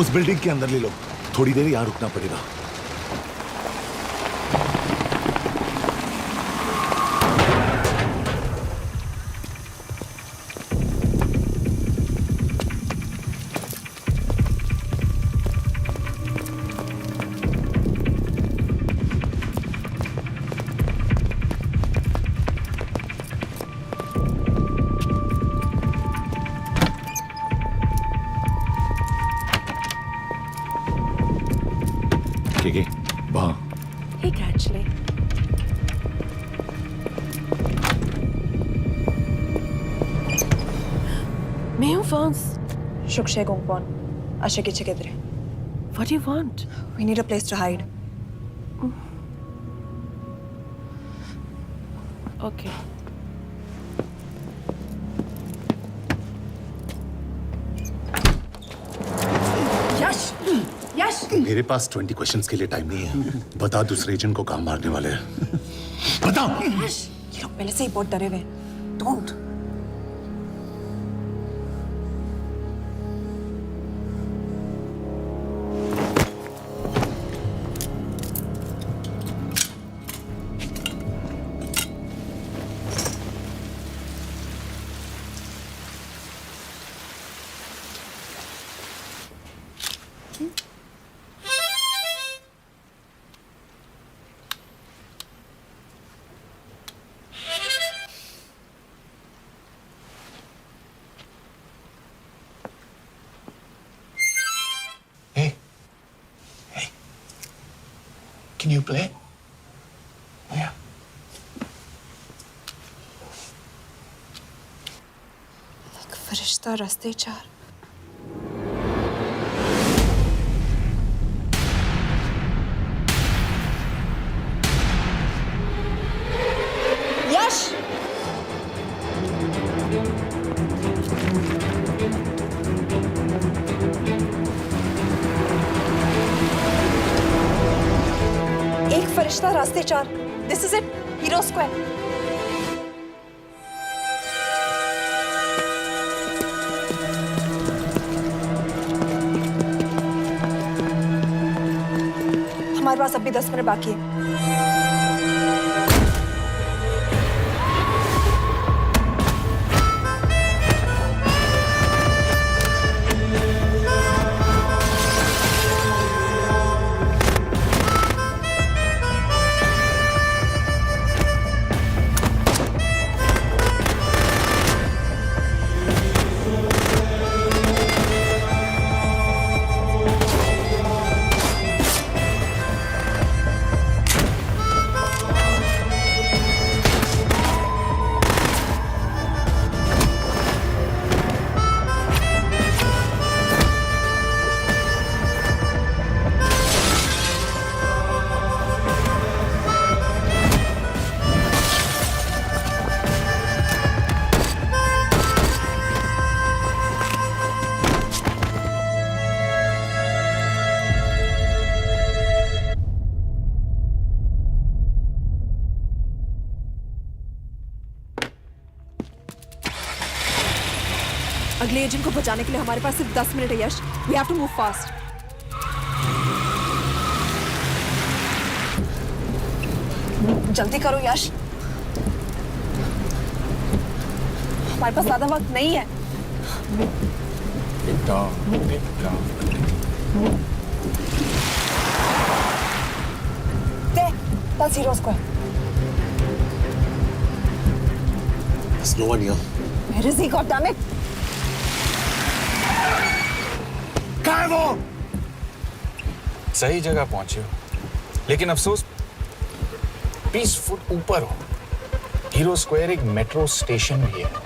उस बिल्डिंग के अंदर ले लो, थोड़ी देर यहाँ रुकना पड़ेगा। ठीक है, वहाँ। Hey, actually. मैं हूँ Vance. Shukshay Gongpon. Ashiki Chikidre. What do you want? We need a place to hide. Okay. Yash! Yash! मेरे पास 20 क्वेश्चंस के लिए टाइम नहीं है। बता दूसरे एजेंट को कहाँ मारने वाले हैं। बताओ। Yash! ये लोग पहले से ही बहुत डरे हुए हैं। Don't. Hey. Hey. Can you play? Yeah. एक फरिश्ता रास्ते चार. Yash! एक फरिश्ता रास्ते चार. This is it. Hero Square. हमारे पास अभी 10 मिनट बाकी है. अगले एजेंट को बचाने के लिए हमारे पास सिर्फ 10 मिनट है यश. We have to move fast. जल्दी करो यश. हमारे पास ज्यादा वक्त नहीं है. That's Hero Square. There's no one here. Where is he? God damn it! कहाँ है वो? सही जगह पहुंचे हो, लेकिन अफसोस 20 फुट ऊपर हो. हीरो स्क्वायर एक मेट्रो स्टेशन भी है.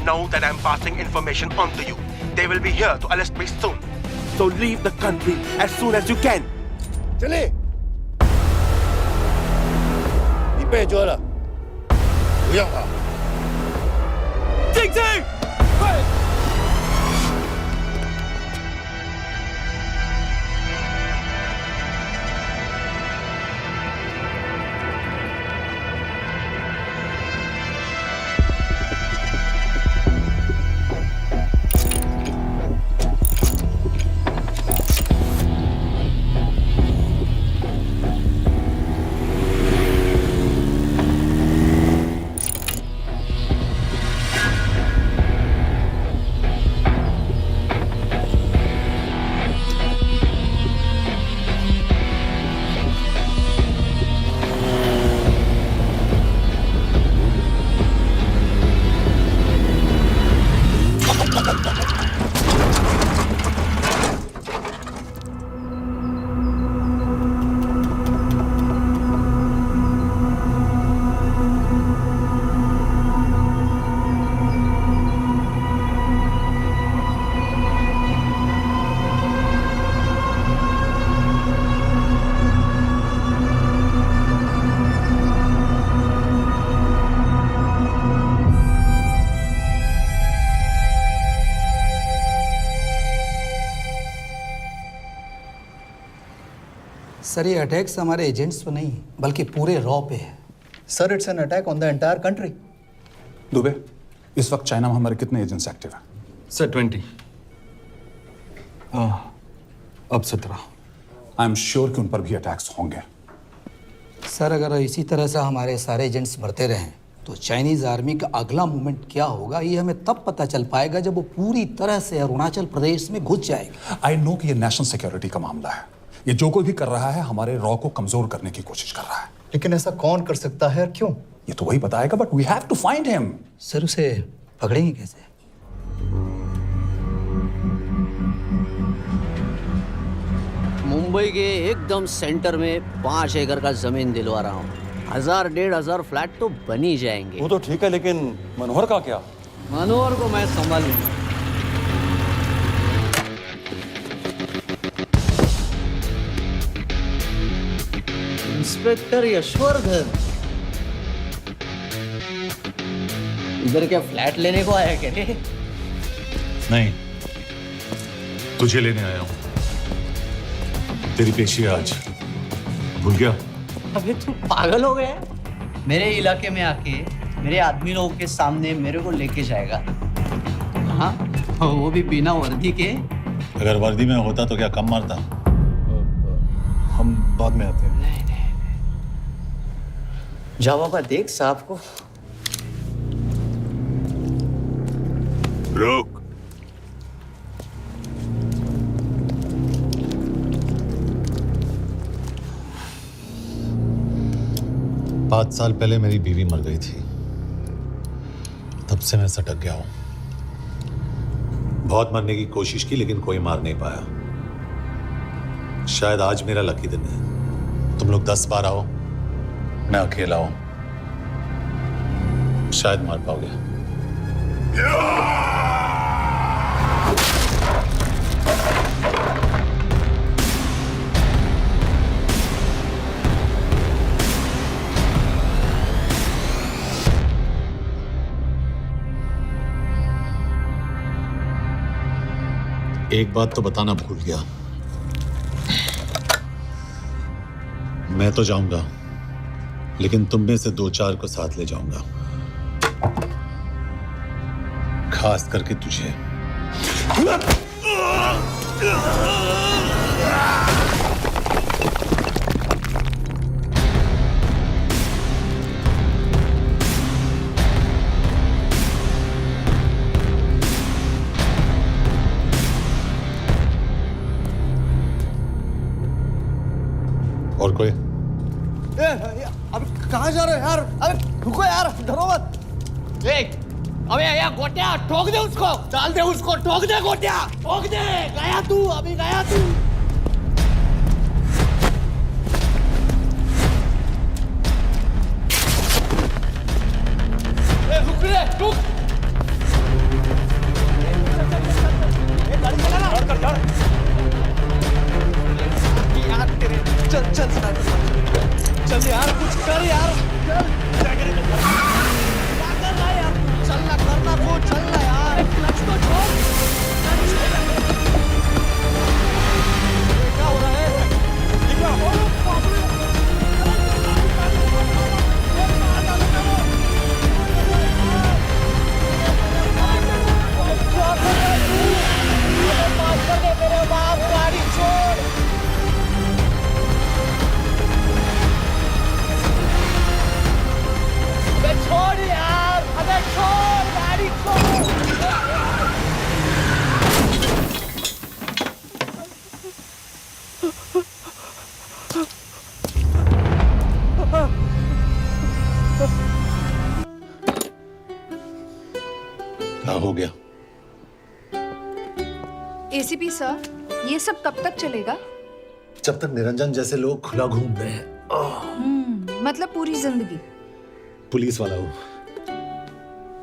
know that I'm passing information on to you. They will be here to arrest me soon. So leave the country as soon as you can. चले你被捉了不要跑静静सर ये अटैक्स हमारे agents पे नहीं बल्कि पूरे raw पे है। Sir it's an attack on the entire country. Dubey, इस वक्त चाइना में हमारे कितने एजेंट्स एक्टिव हैं? सर 20। अब 17। आई एम श्योर कि उन पर भी अटैक्स होंगे। सर अगर इसी तरह से हमारे सारे एजेंट्स मरते रहें तो चाइनीज आर्मी का अगला मूवमेंट क्या होगा ये हमें तब पता चल पाएगा जब वो पूरी तरह से अरुणाचल प्रदेश में घुस जाएगा। आई नो कि ये नेशनल सिक्योरिटी का मामला है। ये जो कोई भी कर रहा है हमारे रॉ को कमजोर करने की कोशिश कर रहा है। लेकिन ऐसा कौन कर सकता है और क्यों? ये तो वही बताएगा, but we have to find him. Sir उसे पकड़ेंगे कैसे? मुंबई के एकदम सेंटर में 5 एकड़ का जमीन दिलवा रहा हूँ। 1000-1500 फ्लैट तो बन ही जाएंगे। वो तो ठीक है, लेकिन मनोहर का क्या? मनोहर को मैं संभालूंगा। इंस्पेक्टर यशवर्धन, इधर क्या फ्लैट लेने को आया क्या रे? नहीं, तुझे लेने आया हूं। तेरी पेशी है आज, भूल गया? अबे तू पागल हो गया? मेरे इलाके में आके मेरे आदमी लोगों के सामने मेरे को लेके जाएगा? हाँ, वो भी बिना वर्दी के। अगर वर्दी में होता तो क्या कम मारता? हम बाद में आते हैं। जाओ बाबा, देख साहब को। रुक। पाँच साल पहले मेरी बीवी मर गई थी, तब से मैं सटक गया हूं। बहुत मरने की कोशिश की लेकिन कोई मार नहीं पाया। शायद आज मेरा लकी दिन है। तुम लोग 10 बार आओ, मैं अकेला हूं, शायद मार पाओगे। एक बात तो बताना भूल गया, मैं तो जाऊंगा लेकिन तुम में से 2-4 को साथ ले जाऊंगा, खास करके तुझे। और कोई? अब कहाँ जा रहे हो यार? अबे रुको यार, डरो मत। अबे या गोटिया, ठोक दे उसको, डाल दे उसको, ठोक दे गोटिया, ठोक दे। गया तू, अभी गया तू। रुक रे, रुक। चल चल चल यार, कुछ कर यार, चल क्या कर रहा है यार, चल ना, करना को, चल ना यार, क्लच तो छोड़, क्या हो रहा है, ये क्या हो रहा है? मेरे बाप, गाड़ी छोड़, छोड़ यार, अबे छोड़, गाड़ी छोड़। क्या हो गया? एसीपी सर, ये सब कब तक चलेगा? जब तक निरंजन जैसे लोग खुला घूम रहे हैं। मतलब पूरी जिंदगी? पुलिस वाला हूँ,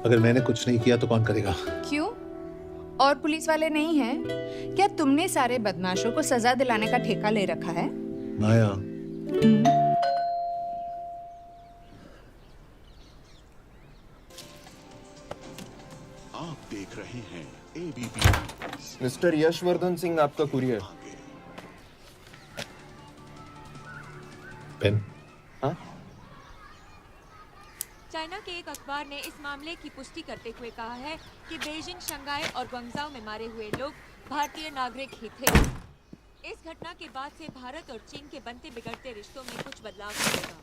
अगर मैंने कुछ नहीं किया तो कौन करेगा? क्यों? और पुलिस वाले नहीं हैं? क्या तुमने सारे बदमाशों को सजा दिलाने का ठेका ले रखा है? माया, आप देख रहे हैं एबीपी। मिस्टर यशवर्धन सिंह, आपका कुरियर। पेन। हाँ? चाइना के एक अखबार ने इस मामले की पुष्टि करते हुए कहा है कि बीजिंग, शंघाई और ग्वांगझाओ में मारे हुए लोग भारतीय नागरिक ही थे। इस घटना के बाद से भारत और चीन के बनते बिगड़ते रिश्तों में कुछ बदलाव होगा।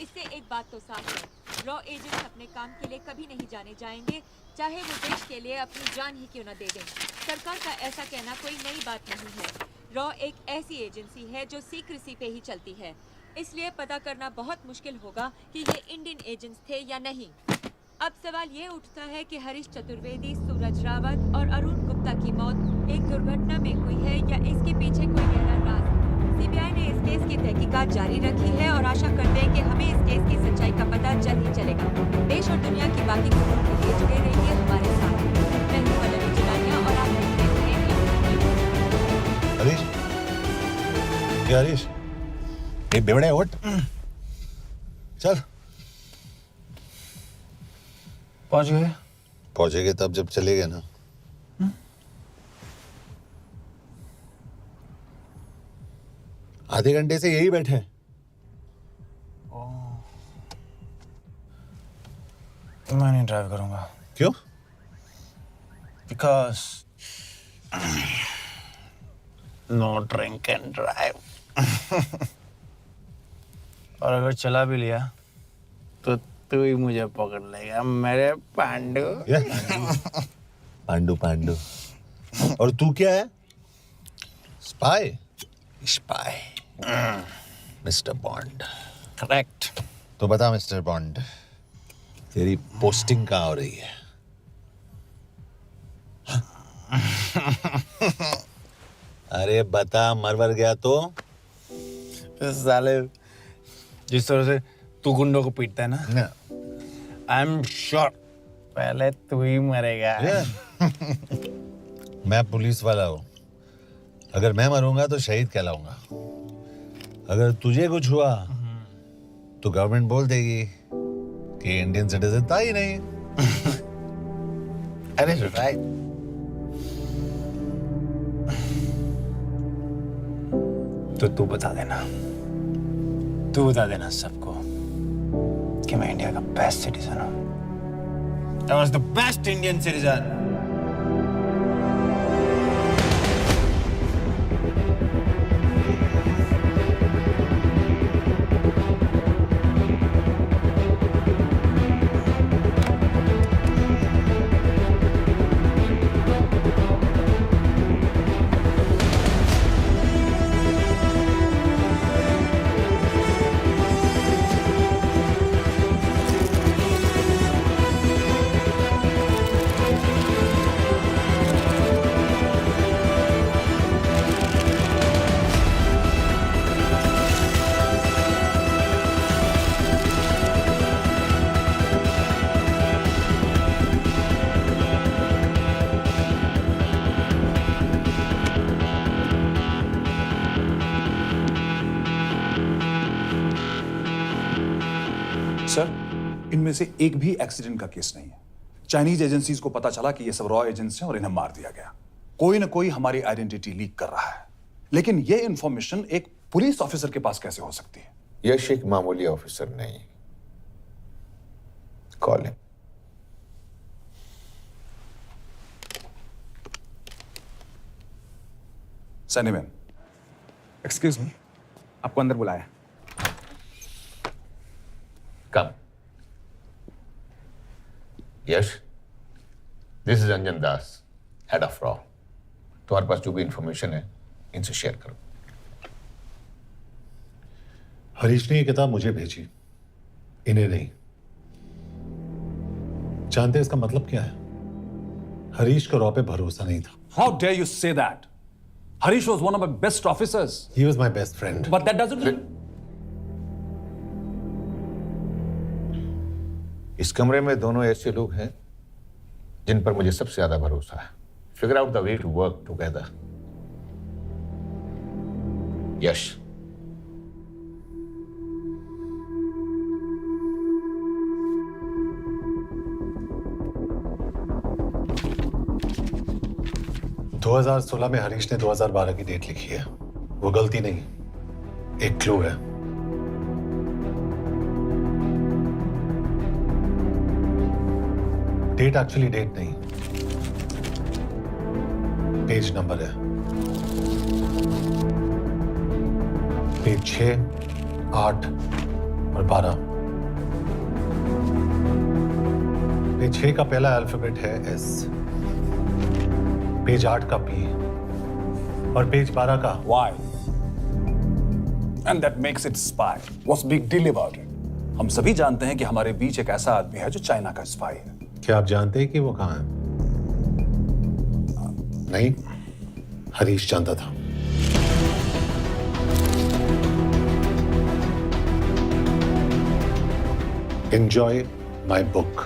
इससे एक बात तो साफ है, रॉ एजेंट्स अपने काम के लिए कभी नहीं जाने जाएंगे, चाहे वो देश के लिए अपनी जान ही क्यों न दे दें। सरकार का ऐसा कहना कोई नई बात नहीं है। रॉ एक ऐसी एजेंसी है जो सीक्रेसी पे ही चलती है, इसलिए पता करना बहुत मुश्किल होगा कि ये इंडियन एजेंट्स थे या नहीं। अब सवाल ये उठता है कि हरीश चतुर्वेदी, सूरज रावत और अरुण गुप्ता की मौत एक दुर्घटना में हुई है या इसके पीछे कोई गहरा राज। सीबीआई ने इस केस की तहकीकात जारी रखी है और आशा करते हैं कि हमें इस केस की सच्चाई का पता जल्द ही चलेगा। देश और दुनिया की बाकी खबरों के लिए जुड़े रहिए हमारे साथ। मैं हूं पल्लवी जिलानिया और आप देख रहे हैं हरीश, क्या हरीश? ये बेवड़े उठ, चल। पहुंच गए? पहुंचेंगे तब जब चलेंगे ना। आधे घंटे से यही बैठे हैं। मैं नहीं ड्राइव करूंगा। क्यों? Because no drink and drive. और अगर चला भी लिया तो तू ही मुझे पकड़ लेगा, मेरे पांडु। पांडु पांडु। और तू क्या है? Spy? Spy. Mister bond. Correct. तो बता मिस्टर बॉन्ड, तेरी पोस्टिंग कहाँ हो रही है? अरे बता, मरवर गया तो? साले, जिस तरह से तू गुंडों को पीटता है ना, आई एम श्योर पहले तू ही मरेगा। मैं पुलिस वाला हूँ, अगर मैं मरूंगा तो शहीद कहलाऊंगा। अगर तुझे कुछ हुआ तो गवर्नमेंट बोल देगी कि इंडियन सिटीजन था ही नहीं। अरे राइट। तो तू बता देना सबको कि मैं इंडिया का बेस्ट सिटीजन हूं। I was the best Indian citizen. Sir, इनमें से एक भी एक्सीडेंट का केस नहीं है। चाइनीज एजेंसीज को पता चला कि ये सब रॉ एजेंट्स हैं और इन्हें मार दिया गया। कोई ना कोई हमारी आइडेंटिटी लीक कर रहा है, लेकिन ये इंफॉर्मेशन एक पुलिस ऑफिसर के पास कैसे हो सकती है? यश एक मामूली ऑफिसर नहीं। Call him. Sunny ma'am, excuse me, आपको अंदर बुलाया। Come. Yash, this is Anjan Das, head of रॉ। तुम्हारे पास जो भी इंफॉर्मेशन है इनसे शेयर करो। हरीश ने ये किताब मुझे भेजी, इन्हें नहीं। जानते हैं इसका मतलब क्या है? हरीश को रॉ पे भरोसा नहीं था। How dare you say that? Harish was one of my best officers. He was my best friend. But that doesn't. इस कमरे में दोनों ऐसे लोग हैं जिन पर मुझे सबसे ज्यादा भरोसा है। Figure out the way to work together. यश, दो 2016 में हरीश ने 2012 की डेट लिखी है। वो गलती नहीं, एक क्लू है। डेट एक्चुअली डेट नहीं, पेज नंबर है। पेज 6, 8 और 12। पेज 6 का पहला अल्फाबेट है एस, पेज 8 का पी और पेज 12 का Y. And that makes it spy. What's big deal about it? हम सभी जानते हैं कि हमारे बीच एक ऐसा आदमी है जो चाइना का स्पाई है। क्या आप जानते हैं कि वो कहां है? नहीं, हरीश जानता था। Enjoy my book.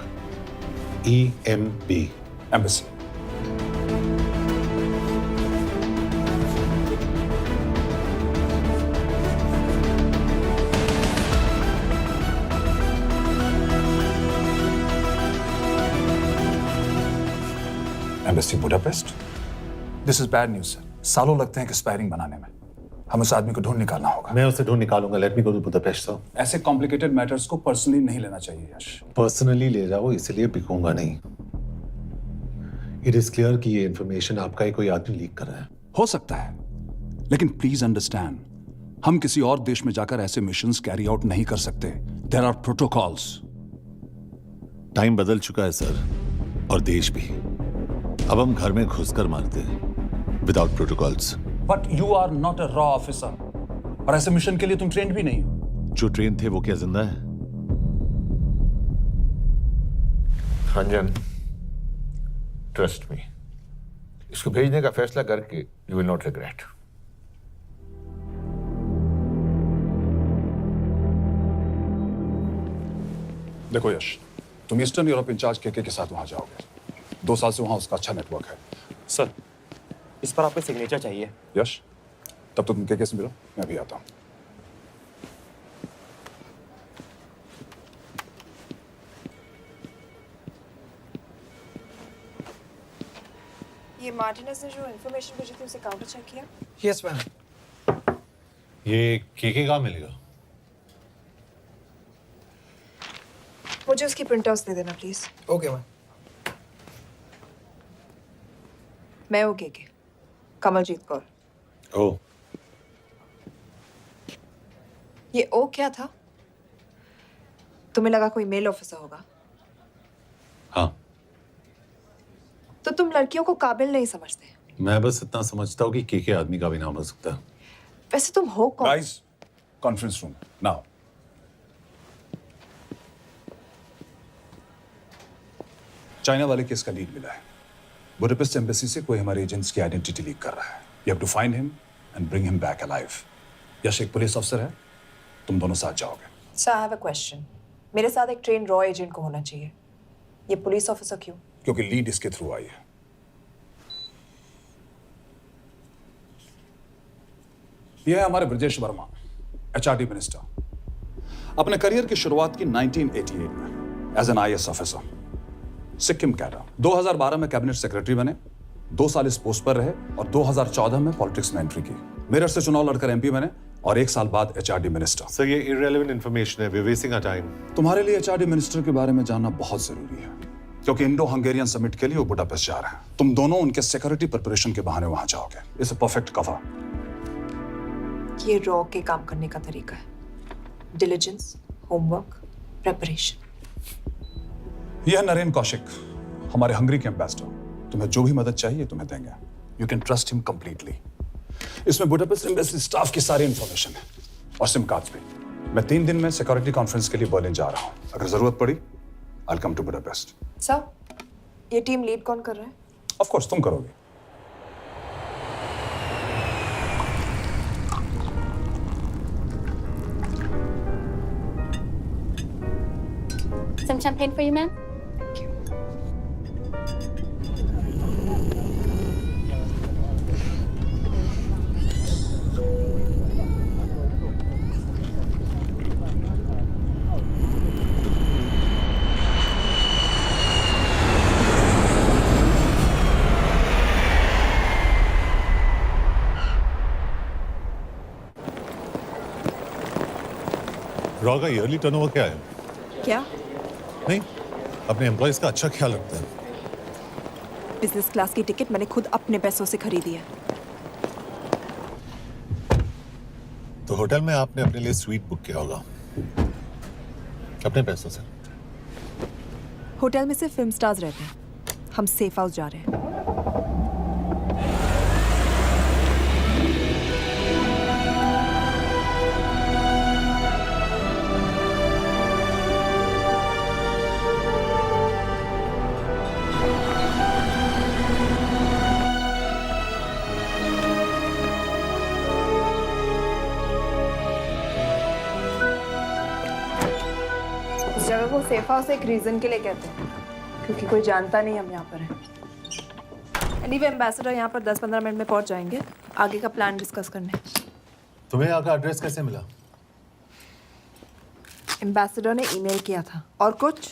EMB. Embassy. Embassy Budapest. This is bad news sir. सालों लगते हैं एक्सपायरिंग बनाने में। हम उस आदमी को ढूंढ निकालना होगा। मैं उसे ढूंढ निकालूंगा। Let me go to Budapest sir. ऐसे कॉम्प्लिकेटेड मैटर्स को पर्सनली नहीं लेना चाहिए यश। पर्सनली ले जाओ, इसलिए बिकूंगा नहीं। इट इज क्लियर कि ये इंफॉर्मेशन आपका ही कोई आदमी लीक कर रहा है। हो सकता है, लेकिन प्लीज अंडरस्टैंड, हम किसी और देश में जाकर ऐसे मिशंस कैरी आउट नहीं कर सकते। There are protocols. टाइम बदल चुका है सर, और देश भी। अब हम घर में घुसकर मारते हैं without protocols. But you are not a रॉ ऑफिसर, और ऐसे मिशन के लिए तुम ट्रेंड भी नहीं हो। जो ट्रेन थे वो क्या जिंदा है? अंजन, ट्रस्ट मी, इसको भेजने का फैसला करके यू विल नॉट रिग्रेट। देखो यश, तुम ईस्टर्न यूरोप इंचार्ज के साथ वहां जाओगे। 2 साल से वहां उसका अच्छा नेटवर्क है। सर, इस पर आपको सिग्नेचर चाहिए। यश, तब तो तुम के से मिलो, मैं भी आता हूं। ये मार्टिनेज ने जो इन्फॉर्मेशन भेजी थी उसे काउंटर चेक किया? Yes ma'am. ये के कहाँ मिलेगा? मुझे उसकी प्रिंटआउट्स दे देना प्लीज। Okay ma'am. मैं हूँ के कमलजीत कौर। ओ, ये ओ क्या था? तुम्हें लगा कोई मेल ऑफिसर होगा? हाँ। तो तुम लड़कियों को काबिल नहीं समझते? मैं बस इतना समझता हूँ कि के आदमी का भी नाम हो सकता है। वैसे तुम हो कौन? Guys, conference room now. China वाले केस का लीड मिला है। बुडापेस्ट एम्बेसी से कोई हमारे एजेंट्स की आइडेंटिटी लीक कर रहा है। You have to find him and bring him back alive. Yash एक पुलिस ऑफिसर है, तुम दोनों साथ जाओगे। Sir, I have a question. मेरे साथ एक ट्रेन रॉ एजेंट को होना चाहिए। ये पुलिस ऑफिसर क्यों? क्योंकि लीड इसके थ्रू आई है। ये है हमारे ब्रजेश वर्मा, HRD मिनिस्टर। अपने करियर की शुरुआत की 1988 में as an IAS officer, Sikkim cadre. 2012 में कैबिनेट सेक्रेटरी बने, 2 साल इस पोस्ट पर रहे और 2014 में पॉलिटिक्स में एंट्री की। मेरठ से चुनाव लड़कर MP बने और 1 साल बाद HRD मिनिस्टर। सर ये irrelevant information है, we're wasting our time। तुम्हारे लिए HRD मिनिस्टर के बारे में जानना बहुत जरूरी है, क्योंकि इंडो हंगेरियन समिट के लिए वो बुडापेस्ट जा रहे हैं। तुम दोनों उनके सिक्योरिटी प्रिपरेशन के बहाने वहां जाओगे। It's a perfect cover. ये रॉ के काम करने का तरीका है, डिलिजेंस, होमवर्क, प्रेपरेशन। यह नरेन कौशिक, हमारे हंगरी के एम्बेसडर। तुम्हें जो भी मदद चाहिए तुम्हें देंगे। You can trust him completely. इसमें बुडापेस्ट एम्बेसी स्टाफ की सारी इंफॉर्मेशन है और सिम कार्ड्स भी। मैं 3 दिन में सिक्योरिटी कॉन्फ्रेंस के लिए बर्लिन जा रहा हूं। अगर जरूरत पड़ी I will come to Budapest. Sir, ये टीम लीड कौन कर रहा है? ऑफ कोर्स तुम करोगे। Some champagne for you, ma'am? Raw का ईयरली टर्नओवर क्या है? क्या? नहीं, अपने एम्प्लॉइज का अच्छा ख्याल रखते हैं। बिजनेस क्लास की टिकट मैंने खुद अपने पैसों से खरीदी है। तो होटल में आपने अपने लिए स्वीट बुक किया होगा अपने पैसों से। होटल में सिर्फ फिल्म स्टार्स रहते हैं, हम सेफ हाउस जा रहे हैं। इस जगह को सेफ हाउस एक रीजन के लिए कहते हैं, क्योंकि कोई जानता नहीं हम यहाँ पर हैं। एनीवे एम्बेसडर यहाँ पर 10-15 मिनट में पहुँच जाएंगे आगे का प्लान डिस्कस करने। तुम्हें यहाँ का एड्रेस कैसे मिला? एम्बेसडर ने ईमेल किया था। और कुछ?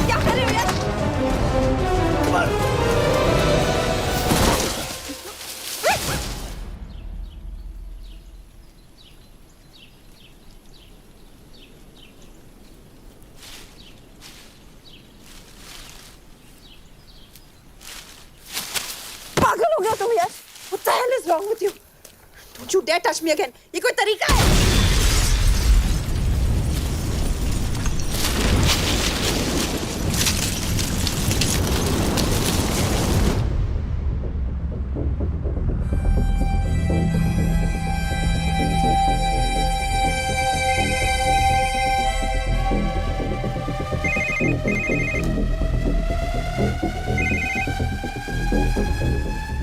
क्या कर रहे हो यार? पागल हो गया तुम यार? What the hell is wrong with you? Don't you dare touch me again. ये कोई तरीका है?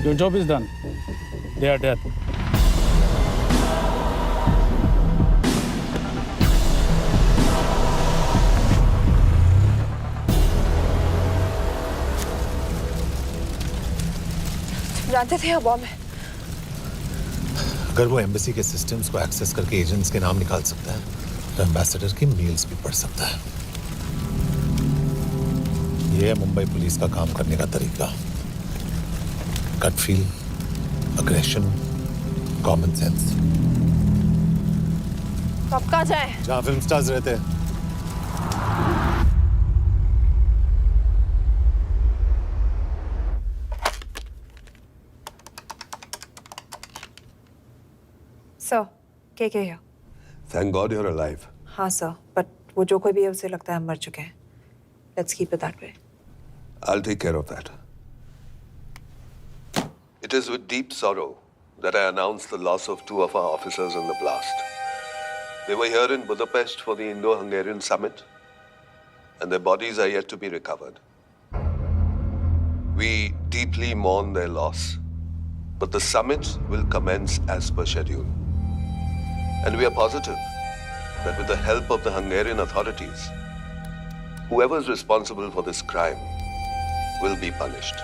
Your job is done. They are dead. जानते थे बॉम्ब है। अगर वो एम्बेसी के सिस्टम्स को एक्सेस करके एजेंट्स के नाम निकाल सकता है, तो एम्बेसडर की मेल्स भी पढ़ सकता है। ये है मुंबई पुलिस का काम करने का तरीका। Gut feel, aggression, common sense. तो अब कहाँ जाए? जहाँ फिल्म स्टार्स रहते हैं। सर, के here? Thank God you're alive. हाँ सर, बट वो जो कोई भी है उसे लगता है हम मर चुके हैं। Let's keep it that way. I'll take care of that. It is with deep sorrow that I announce the loss of 2 of our officers in the blast. They were here in Budapest for the Indo-Hungarian summit, and their bodies are yet to be recovered. We deeply mourn their loss, but the summit will commence as per schedule. And we are positive that with the help of the Hungarian authorities, whoever is responsible for this crime will be punished.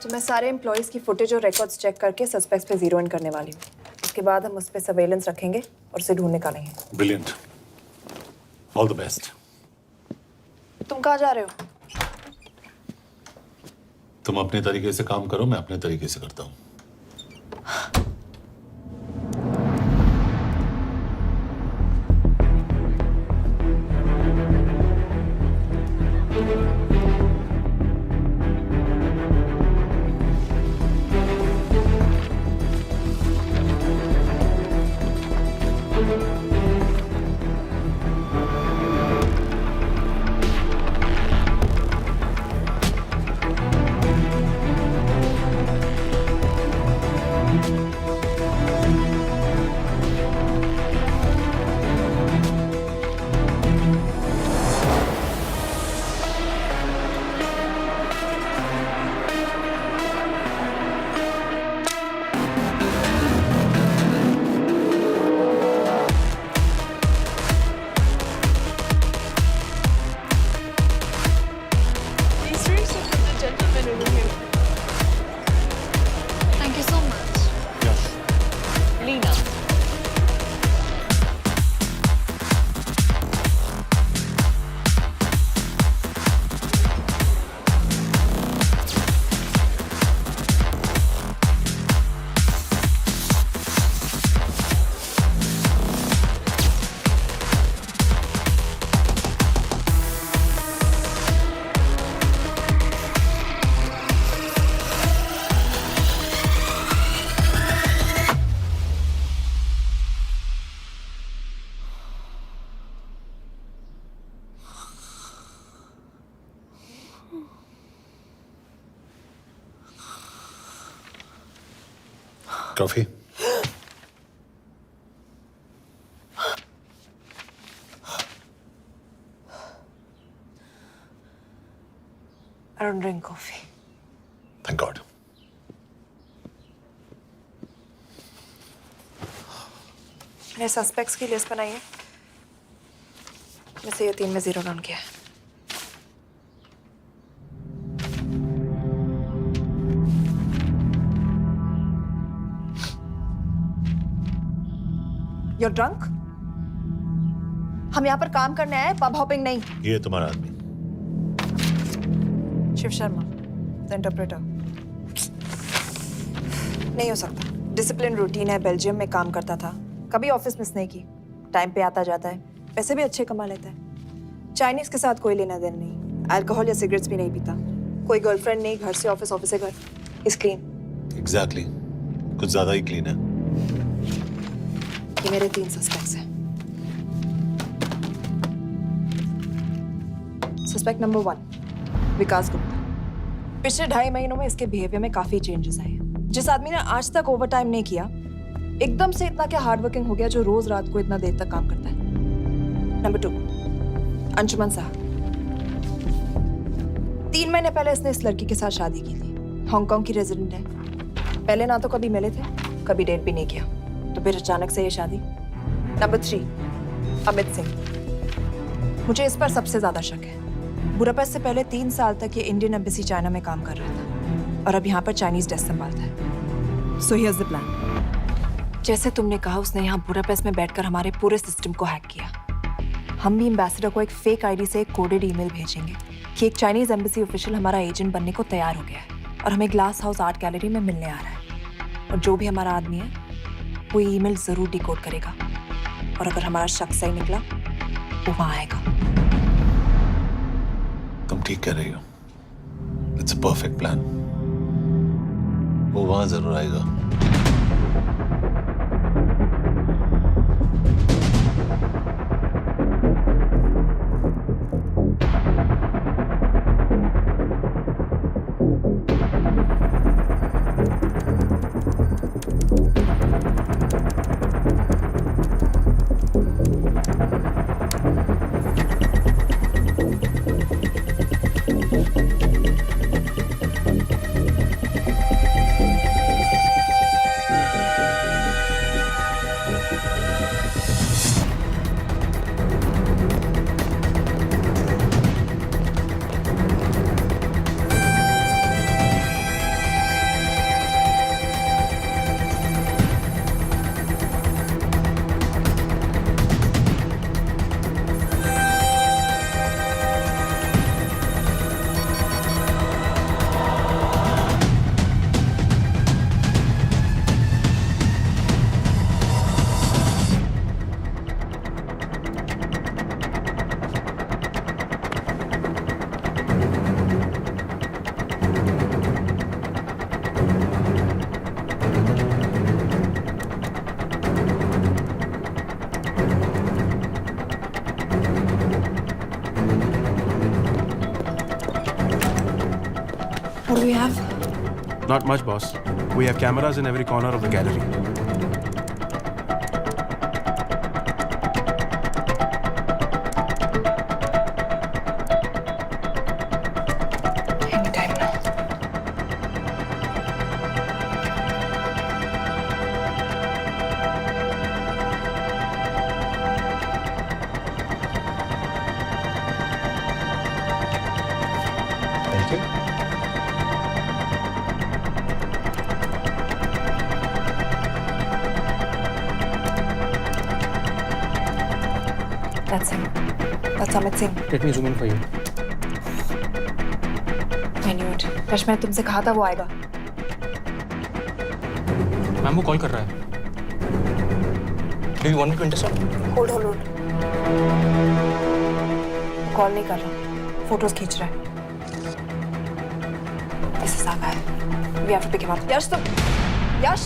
तो मैं सारे employees की footage और records check करके suspects पे zero in करने वाली हूँ। उसके बाद हम उस पर सर्वेलेंस रखेंगे और उसे ढूंढ निकालेंगे। Brilliant, all the best. तुम कहाँ जा रहे हो? तुम अपने तरीके से काम करो, मैं अपने तरीके से करता हूँ। Thank you so much. Lena. Coffee? I don't drink coffee. Thank God. मैंने सस्पेक्ट्स की लिस्ट बनाई है। वैसे ये 3 में जीरो डाउन किया है। You're drunk? हम यहाँ पर काम करने आए, पब हॉपिंग नहीं। ये तुम्हारा आदमी। Shiv Sharma, the interpreter. नहीं हो सकता। डिसिप्लिन रूटीन है, बेल्जियम में काम करता था, कभी ऑफिस मिस नहीं की, टाइम पे आता जाता है, पैसे भी अच्छे कमा लेता है। चाइनीज के साथ कोई लेना देना नहीं, अल्कोहल या सिगरेट्स भी नहीं पीता, कोई गर्लफ्रेंड नहीं, घर से ऑफिस, ऑफिस से घर। Is clean. एग्जैक्टली, कुछ ज्यादा ही क्लीन है। ये मेरे 3 सस्पेक्ट्स हैं। सस्पेक्ट नंबर 1, विकास गुप्ता। पिछले 2.5 महीनों में इसके बिहेवियर में काफी चेंजेस आए हैं। जिस आदमी ने आज तक ओवर टाइम नहीं किया, एकदम से इतना क्या हार्ड वर्किंग हो गया जो रोज रात को इतना देर तक काम करता है। नंबर 2, अंशुमन साहब। 3 महीने पहले इसने इस लड़की के साथ शादी की थी, हांगकांग की रेजिडेंट है। पहले ना तो कभी मिले थे, कभी डेट भी नहीं किया, तो फिर अचानक से ये शादी। नंबर 3, अमित सिंह। मुझे इस पर सबसे ज्यादा शक है। बुडापेस्ट से पहले 3 साल तक ये इंडियन एम्बेसी चाइना में काम कर रहा था और अब यहाँ पर चाइनीज डेस्क संभालता है। So here's the plan. जैसे तुमने कहा, उसने यहाँ बुडापेस्ट में बैठकर हमारे पूरे सिस्टम को हैक किया। हम भी एम्बेसडर को एक फेक आईडी से एक कोडेड ईमेल भेजेंगे कि एक चाइनीज एम्बेसी ऑफिशियल हमारा एजेंट बनने को तैयार हो गया है और हमें ग्लास हाउस आर्ट गैलरी में मिलने आ रहा है। और जो भी हमारा आदमी है वो ईमेल जरूर डिकोड करेगा और अगर हमारा शक सही निकला वो वहां आएगा। तुम ठीक कह रही हो। It's a perfect plan. वो वहां जरूर आएगा। What do we have? Not much, boss. We have cameras in every corner of the gallery. Anytime now. Thank you. That's him. That's Amit Singh. Let me zoom in for you. I knew it. Rush मैंने तुमसे कहा था वो आएगा. Ma'am वो call कर रहा है. Do you want me to intercept? Hold. Call नहीं कर रहा. फोटोज खींच रहा है. This is our guy. We have to pick him up. यश तुम. यश.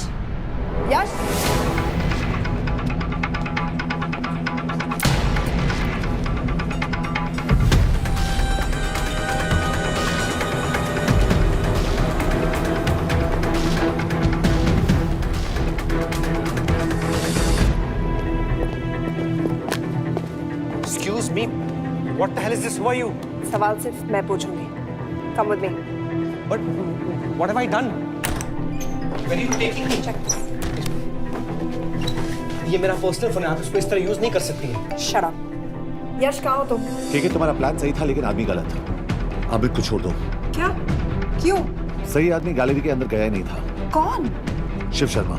Excuse me. What the hell is this? Who are you? सवाल सिर्फ मैं पूछूंगी. Come with me. But what have I done? Where are you taking me? Check this. ये मेरा personal phone है, आप इसको इस तरह यूज नहीं कर सकती हैं. Shut up. यश कहाँ हो तुम? ठीक है, तुम्हारा प्लान सही था लेकिन आदमी गलत. अमित को छोड़ दो. क्या? क्यों? सही आदमी गैलरी के अंदर गया ही नहीं था. कौन? Shiv Sharma.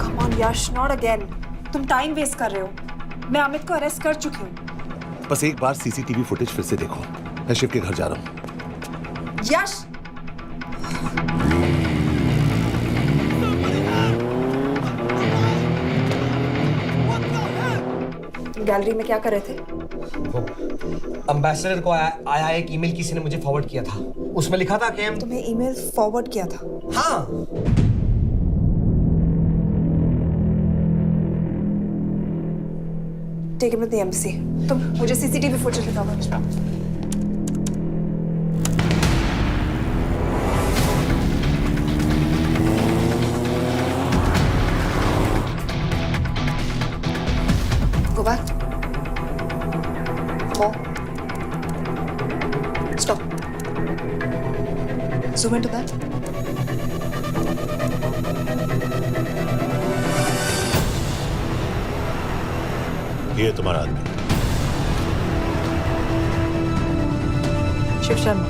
Come on Yash, not again. तुम टाइम वेस्ट कर रहे हो. मैं अमित को अरेस्ट कर चुकी हूँ. बस एक बार सीसीटीवी फुटेज फिर से देखो. मैं शिव के घर जा रहा हूँ. यश. गैलरी में क्या कर रहे थे? एम्बेसडर को आया एक ईमेल किसी ने मुझे फॉरवर्ड किया था. उसमें लिखा था कि तुम्हें ईमेल फॉरवर्ड किया था? हाँ. Take him to the embassy. तुम मुझे सीसीटीवी फुटेज दिखाओ. Go back. More. Stop. Zoom into that. ये तुम्हारा आदमी. शिव शर्मा.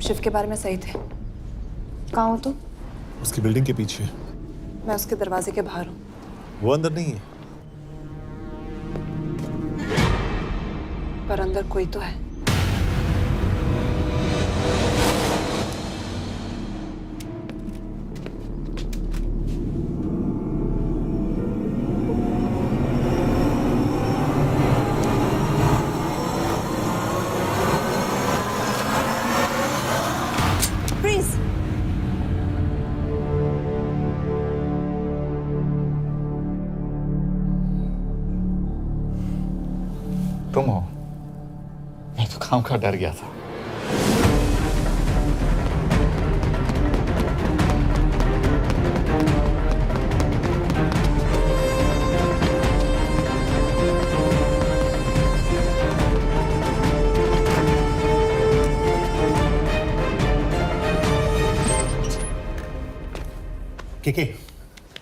शिव के बारे में सही थे। कहाँ हो तुम? उसकी बिल्डिंग के पीछे। मैं उसके दरवाजे के बाहर हूँ। वो अंदर नहीं है। पर अंदर कोई तो है। Freeze! तुम हो? मैं तो काम का डर गया था।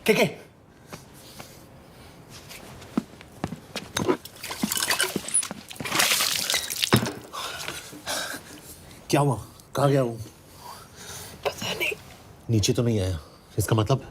के क्या हुआ? कहाँ गया वो? पता नहीं। नीचे तो नहीं आया, इसका मतलब?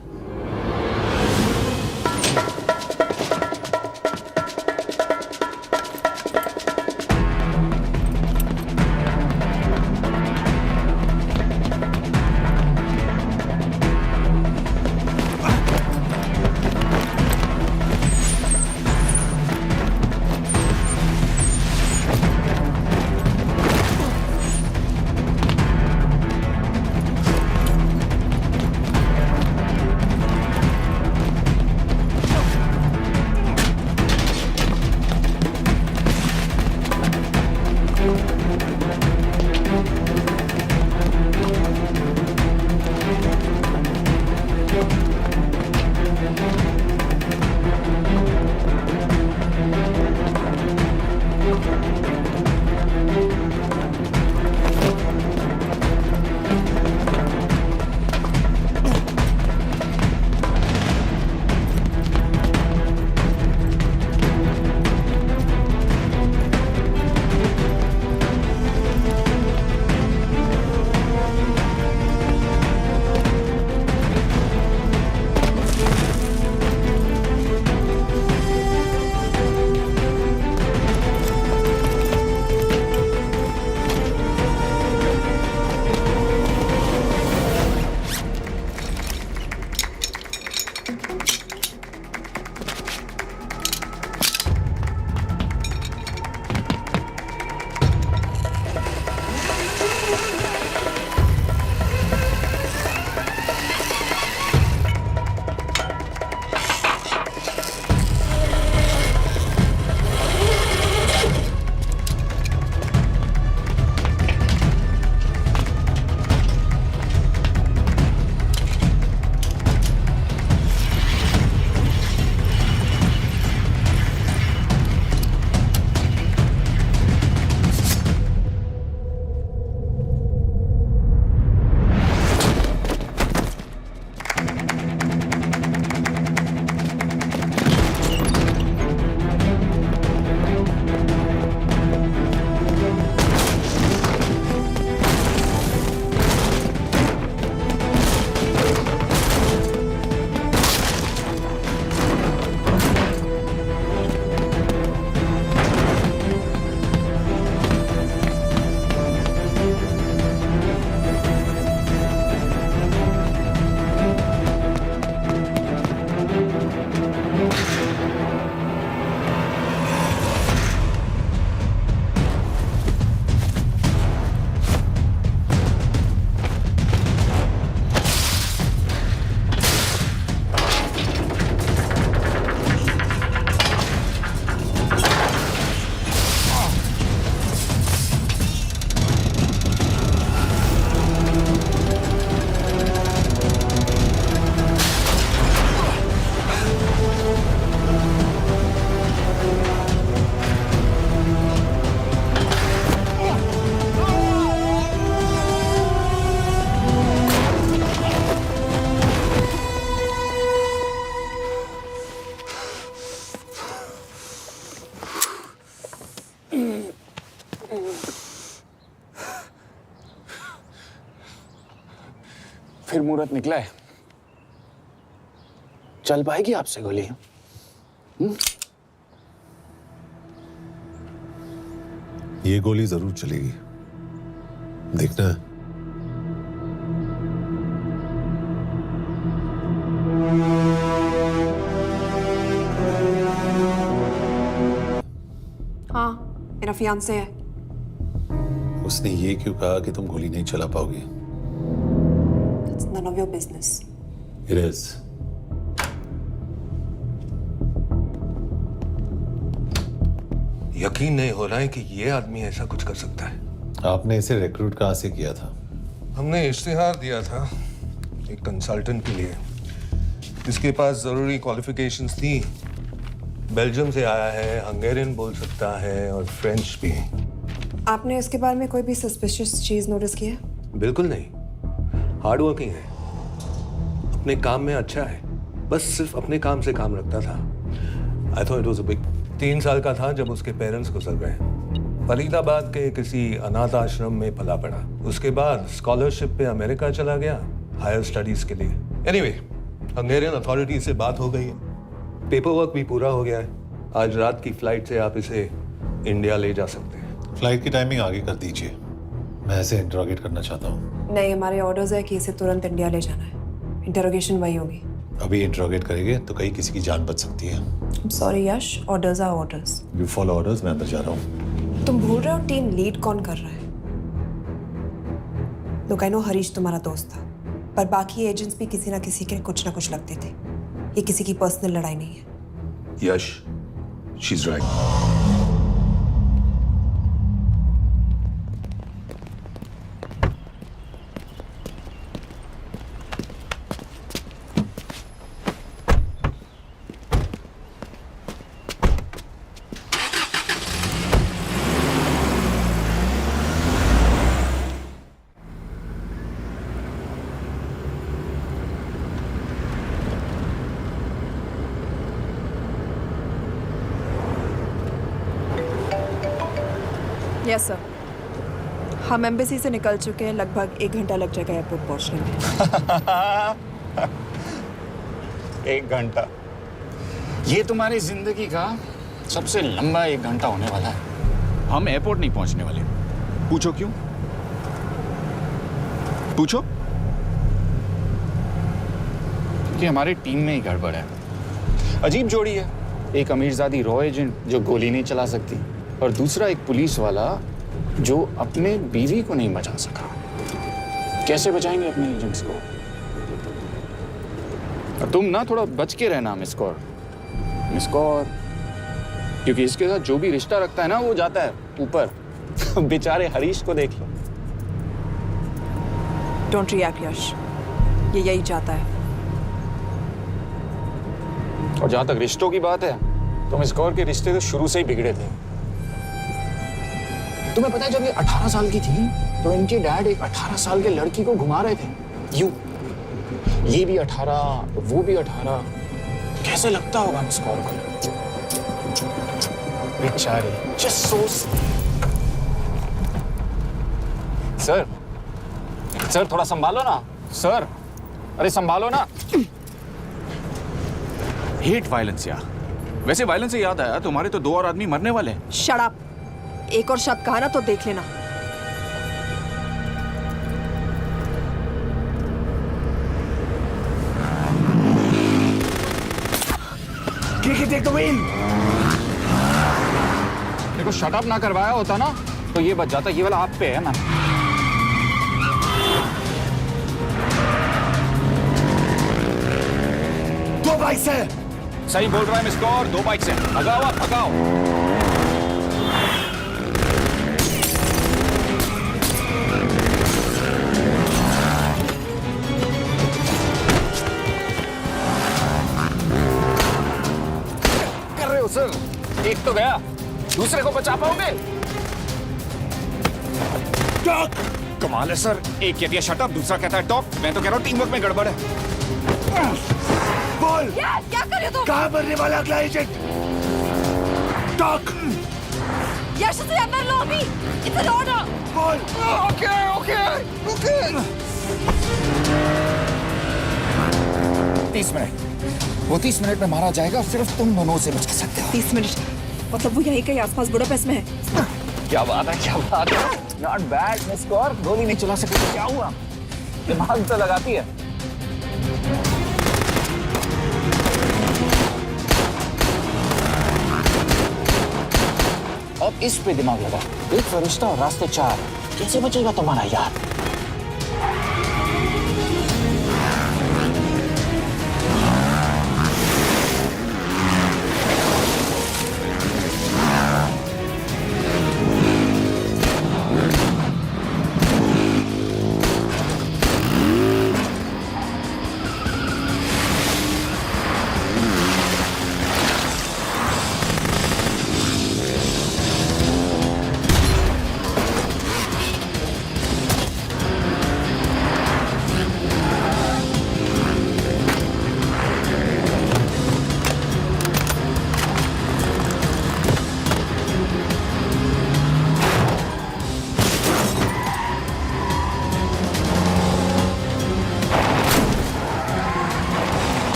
फिर मुहूर्त निकला है। चल पाएगी आपसे गोली? ये गोली जरूर चलेगी, देखना है। हाँ, मेरा फियांसे है। उसने ये क्यों कहा कि तुम गोली नहीं चला पाओगी? It's none of your business. It is. यकीन नहीं हो रहा है कि ये आदमी ऐसा कुछ कर सकता है। आपने इसे रिक्रूट कहाँ से किया था? हमने इश्तिहार दिया था एक कंसल्टेंट के लिए, जिसके पास जरूरी क्वालिफिकेशंस थी। बेल्जियम से आया है, हंगेरियन बोल सकता है और फ्रेंच भी। आपने इसके बारे में कोई भी सस्पिशियस चीज नोटिस की है? बिल्कुल नहीं, हार्ड वर्किंग है, अपने काम में अच्छा है, बस सिर्फ अपने काम से काम रखता था। I thought it was a big. 3 साल का था जब उसके पेरेंट्स गुजर गए। फरीदाबाद के किसी अनाथ आश्रम में पला पड़ा। उसके बाद स्कॉलरशिप पे अमेरिका चला गया हायर स्टडीज के लिए। एनीवे, हंगेरियन अथॉरिटी से बात हो गई है, पेपर वर्क भी पूरा हो गया है। आज रात की फ्लाइट से आप इसे इंडिया ले जा सकते हैं। फ्लाइट की टाइमिंग आगे कर दीजिए, मैं इसे इंटरोगेट करना चाहता हूँ। नहीं, हमारे ऑर्डर्स है कि इसे तुरंत इंडिया ले जाना है। इंटरोगेशन वही होगी। अभी इंटरोगेट करेंगे तो कहीं किसी की जान बच सकती है। Sorry Yash, orders are orders. You follow orders, मैं अंदर जा रहा हूँ। तुम भूल रहे हो टीम लीड कौन कर रहा है? लोग आई नो हरीश तुम्हारा दोस्त था, पर बाकी एजेंट्स भी किसी ना किसी के कुछ ना कुछ लगते थे। ये किसी की पर्सनल लड़ाई नहीं है। Yash, she is right. Yes sir, हम एम्बेसी से निकल चुके हैं। लगभग 1 घंटा लग जाएगा एयरपोर्ट पहुंचने में। 1 घंटा? ये तुम्हारी जिंदगी का सबसे लंबा 1 घंटा होने वाला है। हम एयरपोर्ट नहीं पहुंचने वाले। पूछो क्यों? पूछो। कि हमारी टीम में ही गड़बड़ है। अजीब जोड़ी है, एक अमीरजादी रॉ एजेंट जो गोली नहीं चला सकती, और दूसरा एक पुलिस वाला जो अपने बीवी को नहीं बचा सका। कैसे बचाएंगे अपने एजेंट्स को? और तुम ना थोड़ा बच के रहना मिस्कौर, क्योंकि इसके साथ जो भी रिश्ता रखता है ना वो जाता है ऊपर। बेचारे हरीश को देख लो। डोंट रिएक्ट यश, ये यही चाहता है। और जहां तक रिश्तों की बात है, तो मिस्कौर के रिश्ते तो शुरू से ही बिगड़े थे। तुम्हें पता है जब ये 18 साल की थी तो इनके डैड एक 18 साल के लड़की को घुमा रहे थे। यूं, ये भी 18, वो भी 18। कैसे लगता होगा मिस्कौर को? बेचारे, जस्ट सो। सर थोड़ा संभालो ना सर। अरे संभालो ना। हेट वायलेंस यार। वैसे वायलेंस से याद आया, तुम्हारे तो 2 और आदमी मरने वाले हैं। Shut up. एक और शब्द कहा ना तो देख लेना। Take the wheel. देखो शट अप ना करवाया होता ना तो ये बच जाता। ये वाला आप पे है ना। दो बाइक से। सही बोल रहा है मिस्कौर, 2 बाइक से। भगाओ आप, भगाओ। कर रहे हो सर? एक तो गया, दूसरे को बचा पाओगे? टॉक। कमाल है सर, एक कहती है शट अप, दूसरा कहता है टॉक। मैं तो कह रहा हूँ टीम वर्क में गड़बड़ है। बोल, क्या कर रहे हो तुम? कहाँ मरने वाला अगला एजेंट? टॉक। यश से अंदर लो अभी। It's an order. बोल। ओके। वो 30 मिनट में मारा जाएगा, सिर्फ तुम दोनों से बचा सकते हो। 30 मिनट मतलब वो यहीं कहीं आसपास बुडापेस्ट में है। क्या बात है, क्या बात है। नॉट बैड मिस कौर, गोली नहीं चला सकती तो क्या हुआ, दिमाग तो लगाती है। अब इस पे दिमाग लगा, एक फरिश्ता और रास्ते 4, कैसे बचेगा तुम्हारा यार।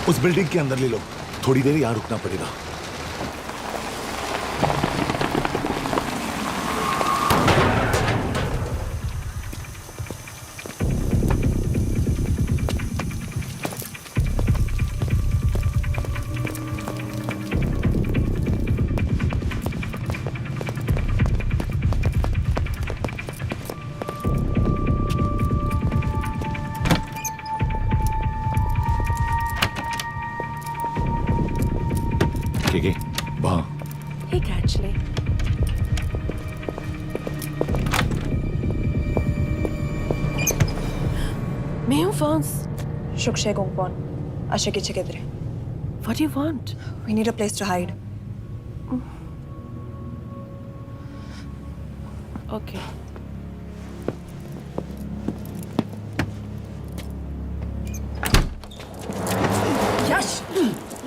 उस बिल्डिंग के अंदर ले लो, थोड़ी देर यहां रुकना पड़ेगा। Hey, actually. मैं हूँ फ्रांस। शुक्शे गोंगपॉन, आशा की चिकेदरे। What do you want? We need a place to hide. Okay. यश,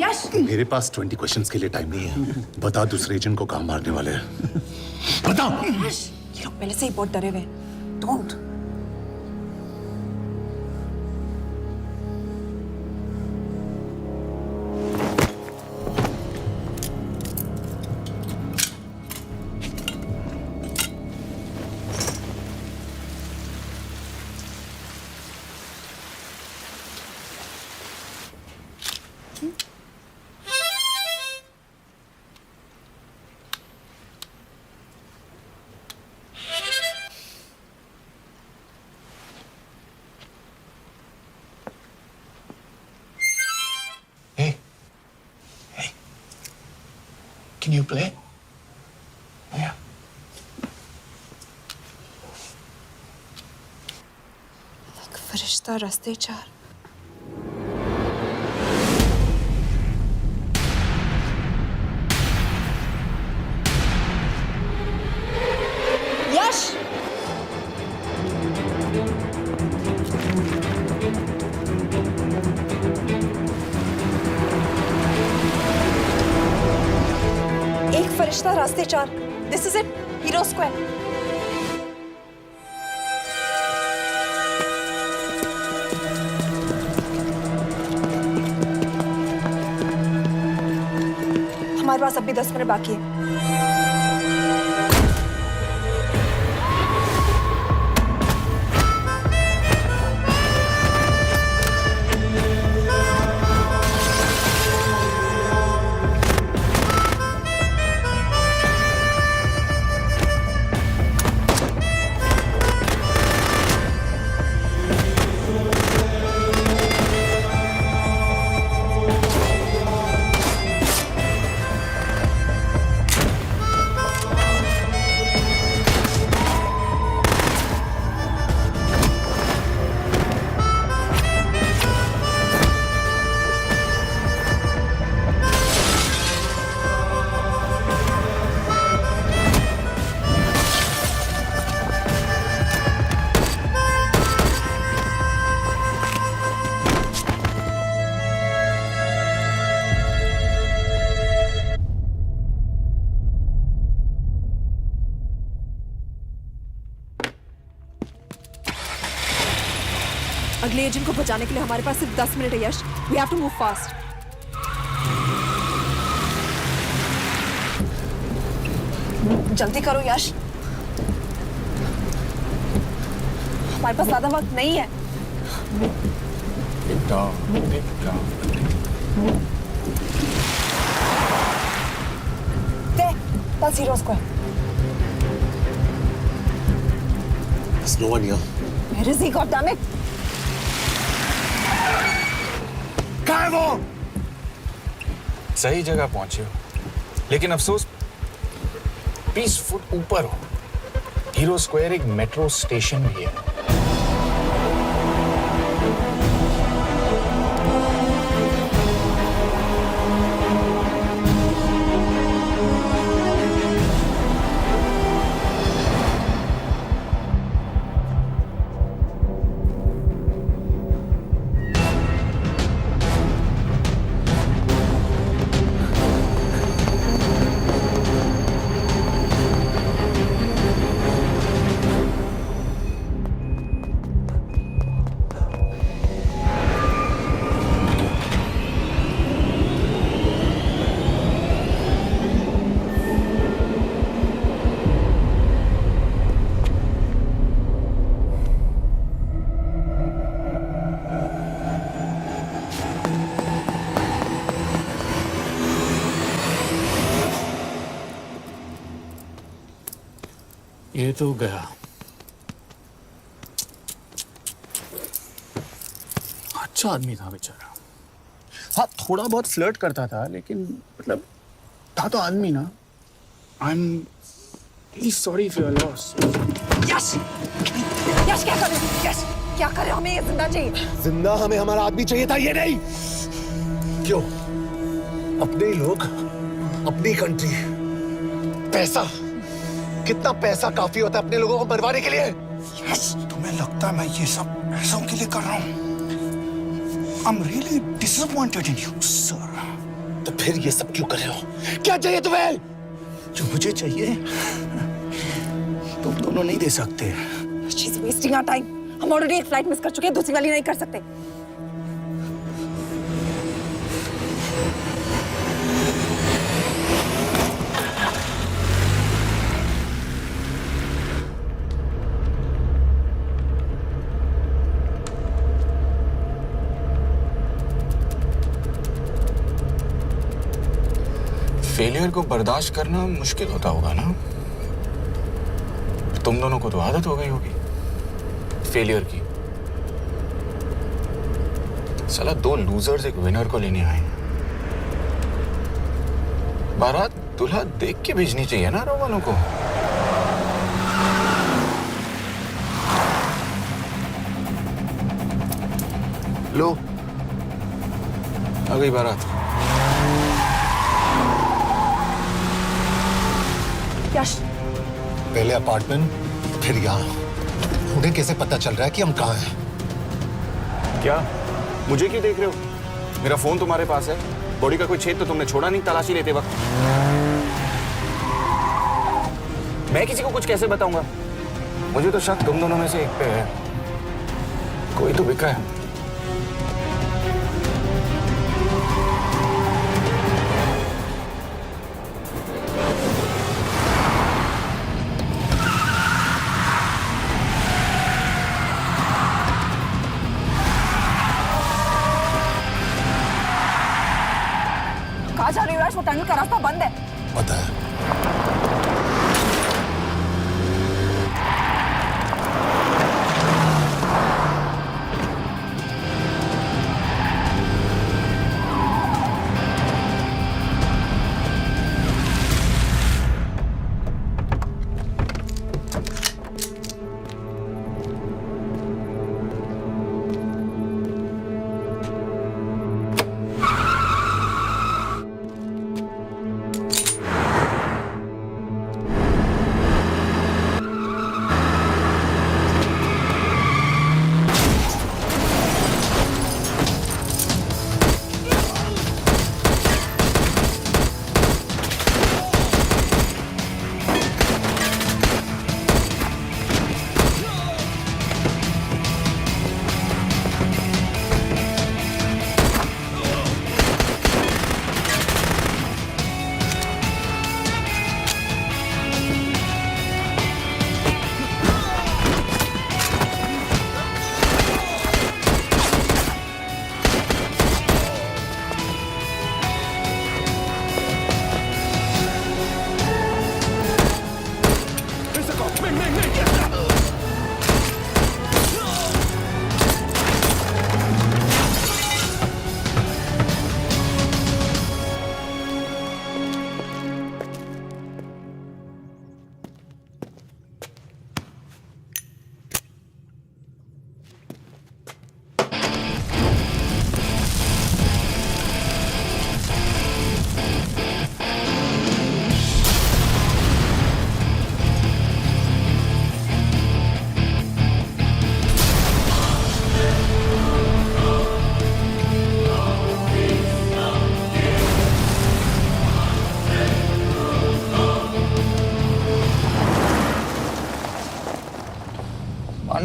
यश। मेरे पास 20 क्वेश्चंस के लिए टाइम नहीं है। बता दूसरे एजेंट को कहाँ मारने वाले हैं। बता। यश, ये लोग पहले से ही बहुत डरे हुए हैं। Don't. Can you play? Yeah. एक फरिश्ता रास्ते 4। यश! एक फरिश्ता रास्ते 4। This is it. Hero Square. हमारे पास अभी 10 मिनट बाकी है। एजेंट को बचाने के लिए हमारे पास सिर्फ 10 मिनट है Yash. We have to move fast. जल्दी करो यश, हमारे पास ज्यादा वक्त नहीं है। That's Hero Square. There's no one here. Where is he? God damn it! कहाँ है वो? सही जगह पहुंचे हो, लेकिन अफसोस 20 फुट ऊपर हो। हीरो स्क्वायर एक मेट्रो स्टेशन भी है। ये तो गया। अच्छा आदमी था बेचारा। हाँ, थोड़ा बहुत फ्लर्ट करता था, लेकिन मतलब था तो आदमी ना। I am really sorry for your loss. Yash, Yash क्या कर रहे हो? यश क्या कर रहे हो? हमें ये जिंदा चाहिए। जिंदा हमें हमारा आदमी चाहिए था, ये नहीं। क्यों? अपने ही लोग, अपनी कंट्री, पैसा, कितना पैसा काफी होता है अपने लोगों को मरवाने के लिए? यस, तुम्हें लगता है मैं ये सब पैसों के लिए कर रहा हूँ? I'm really disappointed in you, sir. तो फिर ये सब क्यों कर रहे हो? क्या चाहिए तुम्हें? जो मुझे चाहिए तुम दोनों नहीं दे सकते। She's wasting our time. हम ऑलरेडी एक फ्लाइट मिस कर चुके हैं, दूसरी वाली नहीं कर सकते। फेलियर को बर्दाश्त करना मुश्किल होता होगा ना? तुम दोनों को तो आदत हो गई होगी फेलियर की। साला 2 लूजर्स एक विनर को लेने आए। बारात दूल्हा देख के भेजनी चाहिए ना रो वालों को। लो, आ गई बारात। यश, पहले अपार्टमेंट, फिर यहाँ। उन्हें कैसे पता चल रहा है कि हम कहाँ हैं? क्या मुझे क्यों देख रहे हो? मेरा फोन तुम्हारे पास है। बॉडी का कोई छेद तो तुमने छोड़ा नहीं तलाशी लेते वक्त। मैं किसी को कुछ कैसे बताऊंगा? मुझे तो शक तुम दोनों में से एक पे है। कोई तो बिका है। कहाँ जा रही हो? वो टनल का रास्ता बंद है। पता है।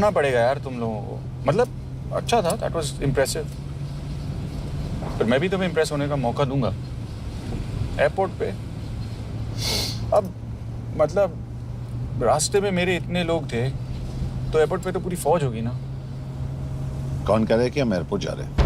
करना पड़ेगा यार तुम लोगों को। मतलब अच्छा था, दैट वाज इम्प्रेसिव। पर मैं भी तुम्हें इम्प्रेस होने का मौका दूंगा एयरपोर्ट पे। अब मतलब रास्ते में मेरे इतने लोग थे, तो एयरपोर्ट पे तो पूरी फौज होगी ना। कौन कह रहा है कि हम एयरपोर्ट जा रहे हैं?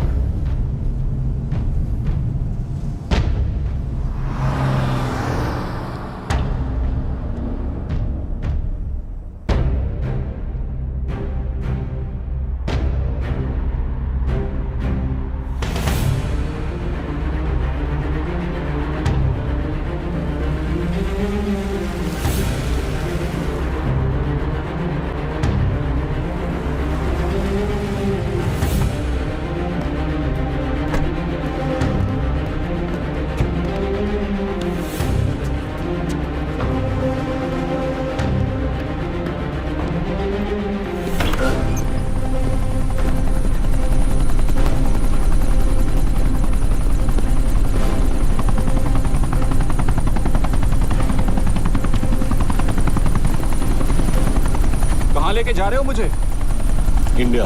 लेके जा रहे हो मुझे? इंडिया।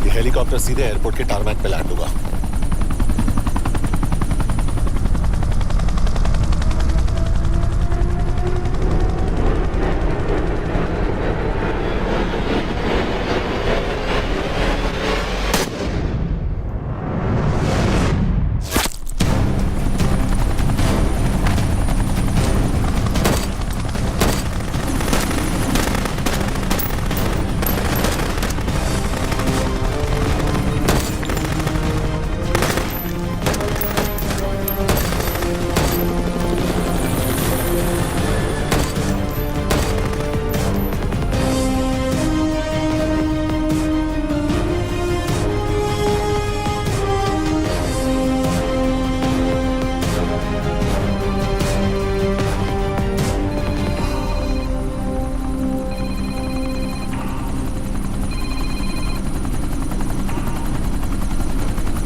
ये हेलीकॉप्टर सीधे एयरपोर्ट के टारमैक पे लैंड होगा।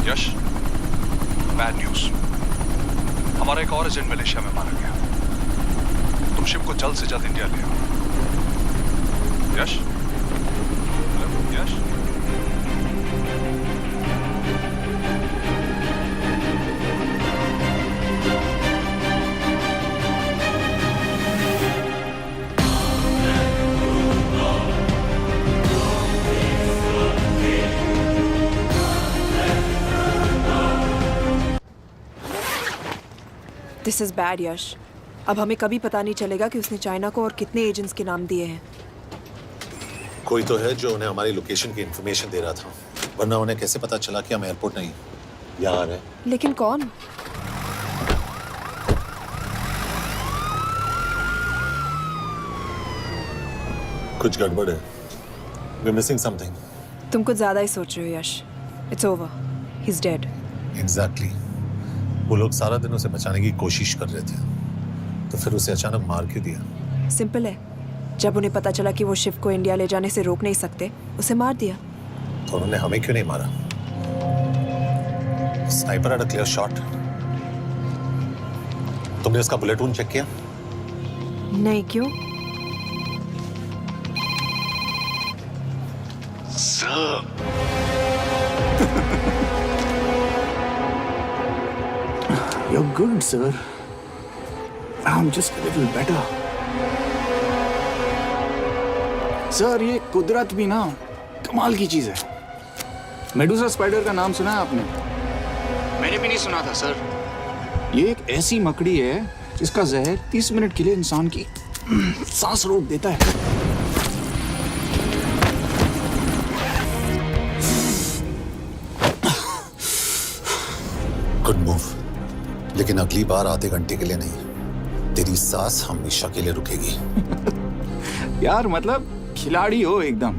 यश, बैड न्यूज। हमारा एक और एजेंट मलेशिया में मारा गया। तुम शिप को जल्द से जल्द इंडिया ले आओ। Yash? Hello, Yash? This is bad Yash. अब हमें कभी पता नहीं चलेगा कि उसने चाइना को और कितने एजेंट्स के नाम दिए हैं। कोई तो है जो उन्हें हमारी लोकेशन की इंफॉर्मेशन दे रहा था, वरना उन्हें कैसे पता चला कि हम एयरपोर्ट नहीं यहाँ आ रहे हैं? लेकिन कौन? कुछ गड़बड़ है। We're missing something. तुम कुछ ज्यादा ही सोच रहे हो Yash. It's over, he is dead. Exactly. वो लोग सारा दिन उसे बचाने की कोशिश कर रहे थे, तो फिर उसे अचानक मार क्यों दिया? सिंपल है, जब उन्हें पता चला कि वो शिव को इंडिया ले जाने से रोक नहीं सकते, उसे मार दिया। तो उन्होंने हमें क्यों नहीं मारा? Sniper had a clear shot. तुमने उसका बुलेट वूंड चेक किया? नहीं, क्यों? You're good, sir. I'm just a little better. Sir, ये कुदरत भी ना कमाल की चीज है। मेडुसा स्पाइडर का नाम सुना है आपने? मैंने भी नहीं सुना था सर। ये एक ऐसी मकड़ी है जिसका जहर 30 मिनट के लिए इंसान की सांस रोक देता है। गुड मूव, लेकिन अगली बार आधे घंटे के लिए नहीं, तेरी सांस हमेशा के लिए रुकेगी। यार मतलब खिलाड़ी हो एकदम,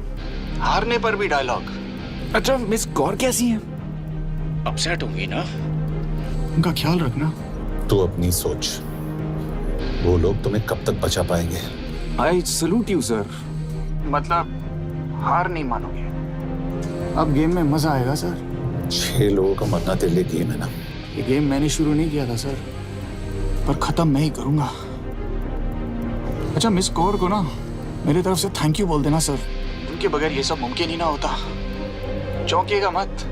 हारने पर भी डायलॉग। अच्छा, मिस गौर कैसी हैं? अपसेट होंगी ना? उनका ख्याल रखना। तू अपनी सोच, वो लोग तुम्हें कब तक बचा पाएंगे? I salute you sir. मतलब हार नहीं मानोगे। अब गेम में मजा आएगा सर। 6 लोगों का मरना तेरे लिए गेम है ना? ये गेम मैंने शुरू नहीं किया था सर, पर खत्म मैं ही करूंगा। अच्छा, मिस कौर को ना मेरी तरफ से थैंक यू बोल देना सर। उनके बगैर ये सब मुमकिन ही ना होता। चौंकिएगा मत,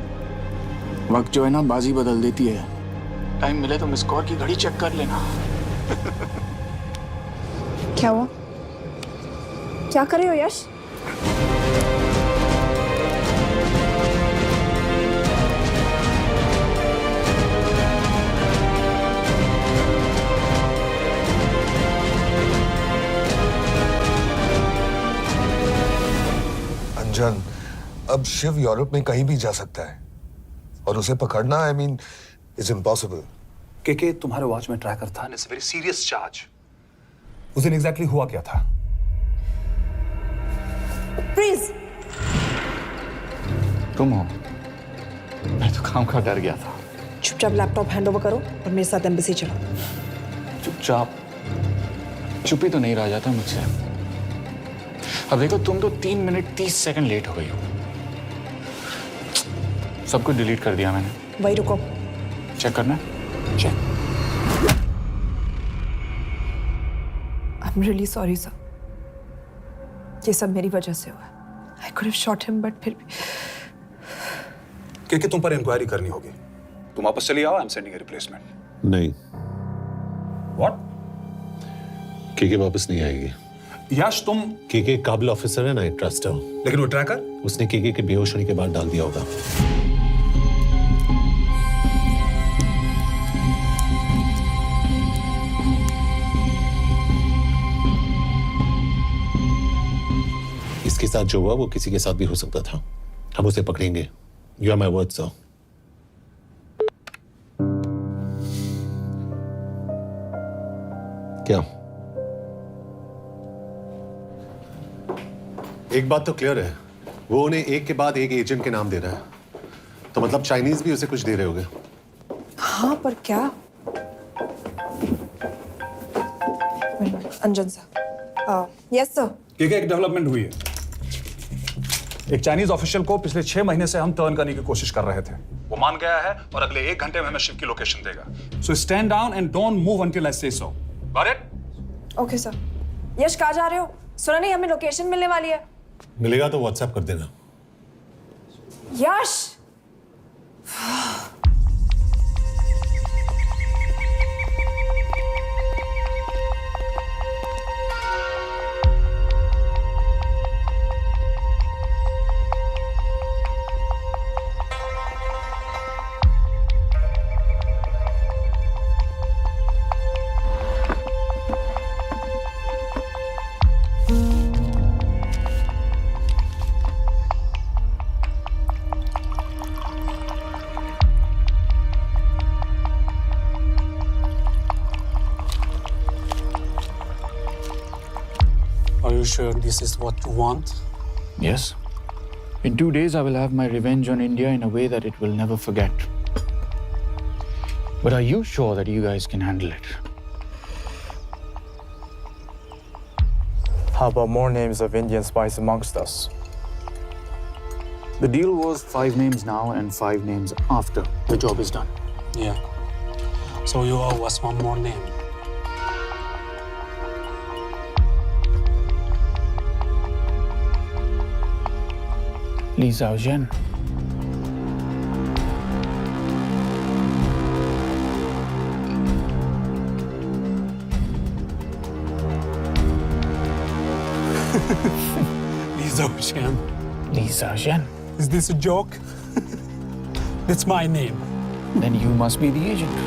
वक्त जो है ना बाजी बदल देती है। टाइम मिले तो मिस कौर की घड़ी चेक कर लेना। क्या हुआ? क्या कर रहे हो यश? अंजन, अब शिव यूरोप में कहीं भी जा सकता है और उसे पकड़ना आई मीन इज इम्पॉसिबल। के तुम्हारे वॉच में ट्रैकर था, इट्स वेरी सीरियस चार्ज। उस दिन एग्जैक्टली हुआ क्या था? प्लीज। तुम हो? मैं तो काम का डर गया था। चुपचाप लैपटॉप हैंड ओवर करो और मेरे साथ एम्बेसी चलो। चुपचाप? चुप ही तो नहीं रहा जाता मुझसे। अब देखो, तुम तो 3 मिनट 30 सेकंड लेट हो गई हो। सब कुछ डिलीट कर दिया मैंने। वही रुको। चेक करना? Check. I am really sorry sir, ये सब मेरी वजह से हुआ। I could have shot him but फिर भी। के तुम पर इंक्वायरी करनी होगी। तुम वापस चली आओ, I am sending A replacement. नहीं। व्हाट? के वापस नहीं आएगी। यश, तुम के काबिल ऑफिसर है ना, ट्रस्ट है। लेकिन वो ट्रैकर? उसने के बेहोश होने के बाद डाल दिया होगा। इसके साथ जो हुआ वो किसी के साथ भी हो सकता था। हम उसे पकड़ेंगे। You are my word sir. क्या? एक बात तो क्लियर है, वो उन्हें एक के बाद एक एजेंट के नाम दे रहा है, तो मतलब चाइनीज भी उसे कुछ दे रहे होंगे। हाँ, पर क्या? अंजन सर। Yes sir. एक डेवलपमेंट हुई है। एक चाइनीज ऑफिशियल को पिछले 6 महीने से हम टर्न करने की कोशिश कर रहे थे। वो मान गया है और अगले 1 घंटे में हमें शिव की लोकेशन देगा। So stand down and don't move until I say so. Got it? Okay sir. Yash, कहाँ जा रहे हो? सुना नहीं हमें लोकेशन मिलने वाली है। मिलेगा तो व्हाट्सएप कर देना। यश! Are you sure this is what you want? Yes. In 2 days, I will have my revenge on India in a way that it will never forget. But are you sure that you guys can handle it? How about more names of Indian spies amongst us? The deal was 5 names now and 5 names after the job is done. Yeah. So you owe us one more name. Li Xiaozhen. Li Xiaozhen. Li Xiaozhen. Is this a joke? That's my name. Then you must be the agent.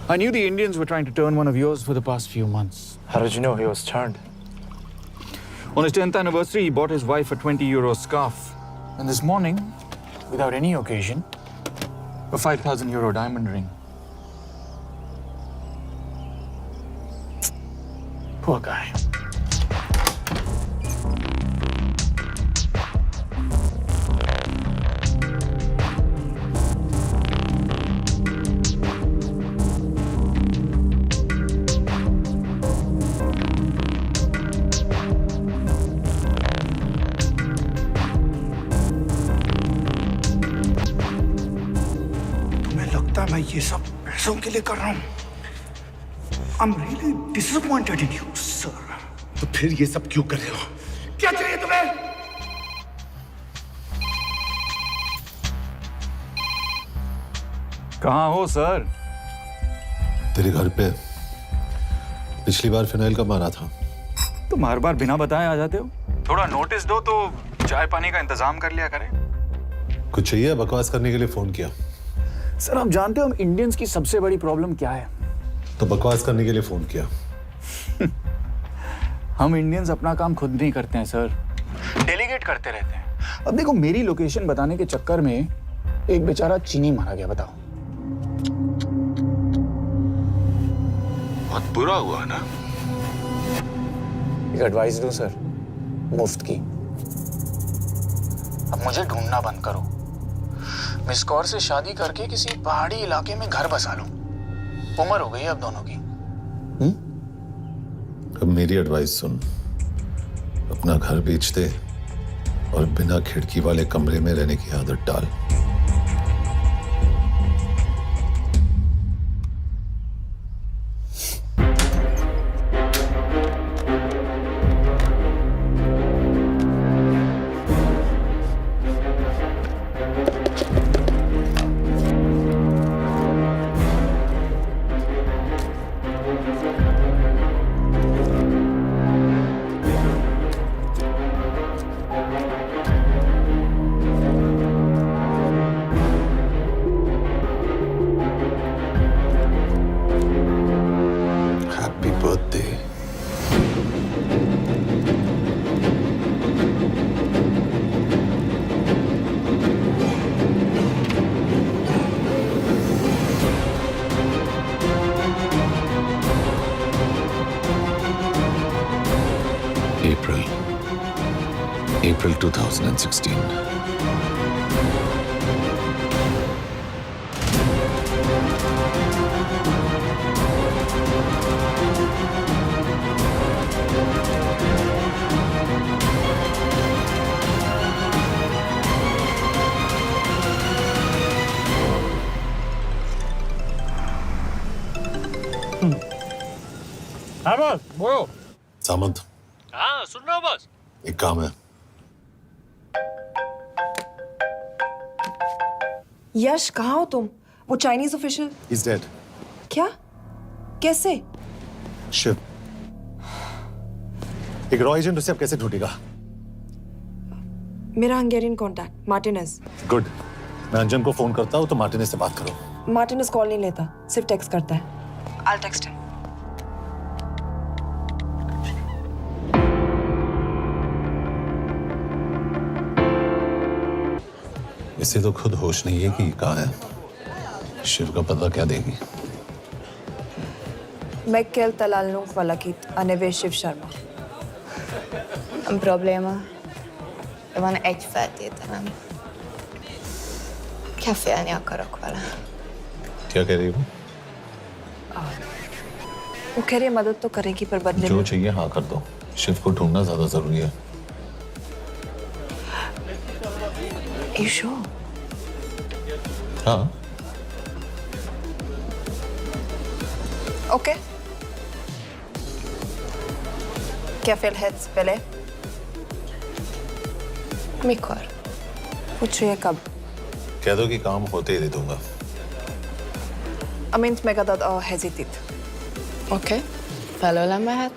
I knew the Indians were trying to turn one of yours for the past few months. How did you know he was turned? On his 10th anniversary, he bought his wife a €20 scarf. And this morning, without any occasion, a €5,000 diamond ring. Poor guy. मैं ये सब पैसों के लिए कर रहा हूँ? I'm really disappointed in you, sir. तो फिर ये सब क्यों कर रहे हो? क्या चाहिए तुम्हें? कहाँ हो सर? तेरे घर पे पिछली बार फिनाइल कब मारा था? तुम हर बार बिना बताए आ जाते हो। थोड़ा नोटिस दो तो चाय पानी का इंतजाम कर लिया करें। कुछ चाहिए? बकवास करने के लिए फोन किया। सर आप जानते हो हम इंडियंस की सबसे बड़ी प्रॉब्लम क्या है? तो बकवास करने के लिए फोन किया। हम इंडियंस अपना काम खुद नहीं करते हैं सर, डेलीगेट करते रहते हैं। अब देखो मेरी लोकेशन बताने के चक्कर में एक बेचारा चीनी मारा गया, बताओ। बहुत बुरा हुआ ना? एक एडवाइस दो सर, मुफ्त की। अब मुझे ढूंढना बंद करो। मिस कौर से शादी करके किसी पहाड़ी इलाके में घर बसा लो। उम्र हो गई है अब दोनों की। अब मेरी एडवाइस सुन, अपना घर बेच दे और बिना खिड़की वाले कमरे में रहने की आदत डाल। April 2016. हाँ बॉस बोलो। सामंत, हाँ सुन रहा हूँ बॉस। एक काम है। यश कहाँ हो तुम? वो चाइनीज ऑफिशियल He's dead. क्या? कैसे? शिव, एक रॉ एजेंट उसे अब कैसे ढूंढेगा? मेरा हंगेरियन कॉन्टैक्ट मार्टिनेज। गुड, मैं अंजन को फोन करता हूँ तो मार्टिनेज से बात करो। मार्टिनेज कॉल नहीं लेता, सिर्फ टेक्स्ट करता है। I'll text him. इसे तो खुद होश नहीं है कि कहाँ है। शिव का पता क्या देगी? मैं kelt alla lugnt valakit, a neve Shiv Sharma. Nem probléma. De van egy feltételem. Kefélni akarok vele. क्या कह रही हो? वो कह रही है मदद तो करेगी पर बदले जो में। चाहिए हाँ कर दो। शिव को ढूंढना ज्यादा जरूरी है। You sure? हाँ। Okay. Kefél heads pele? Mikor? पूछ रही है कब? कह दो कि काम होते ही दे दूंगा। Amint megadad a hezitit. Oké. Felőlem mehet?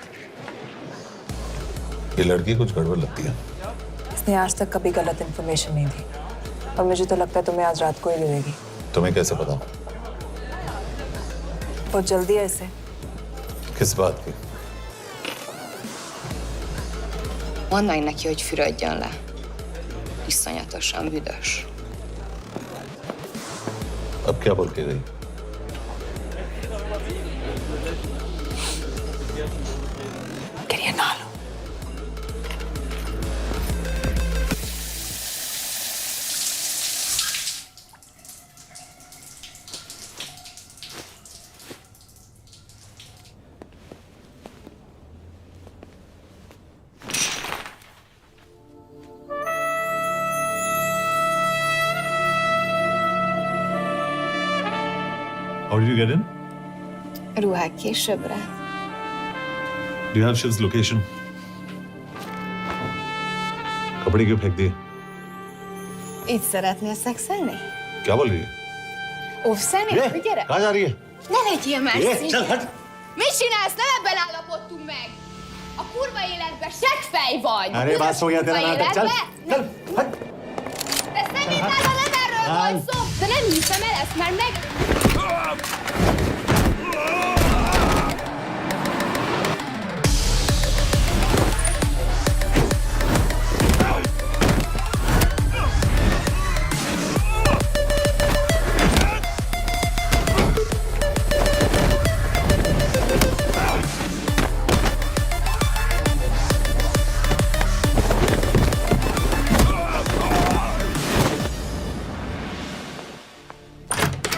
ये लड़की कुछ गड़बड़ लगती है। इसने आज तक कभी गलत इन्फॉर्मेशन नहीं दी और मुझे तो लगता है तुम्हें आज रात को ही मिलेगी। तुम्हें कैसे पता? बहुत जल्दी है इसे। किस बात की? Mondd meg neki, hogy fürödjön le. Iszonyatosan büdös. अब क्या बोल के गई? Quería nalo. did you get in? Ruhák későbbre. Do you have Shiv's location? कपड़े क्यों फेंक दिए? Így szeretnél szexelni? क्या बोल रही है? Óvszerni? Gyere! कहाँ जा रही है? Ne legyél már चल szíved! हट! Mit csinálsz? Nem ebben állapodtunk meg! A kurva életben seggfej vagy! अरे बात हो गया तेरा नाटक चल चल हट! De szemétában nem erről volt szó! De nem hiszem el ezt már meg...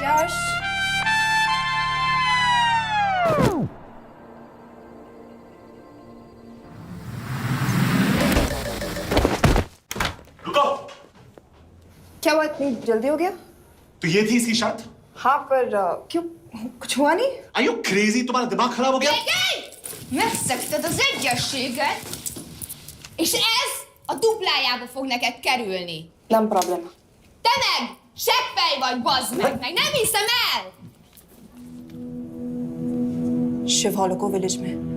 यश रुको। क्या हुआ, इतनी जल्दी हो गया? तो ये थी इसकी शर्त? हाँ, पर क्यों, कुछ हुआ नहीं? Are you crazy? तुम्हारा दिमाग खराब हो गया? Megszegted az egyességet, és ez a duplájába fog neked kerülni. Nem probléma. Te meg! Seggfej vagy, bazd meg! Nem hiszem el! Shiv हॉलोको विलेज में।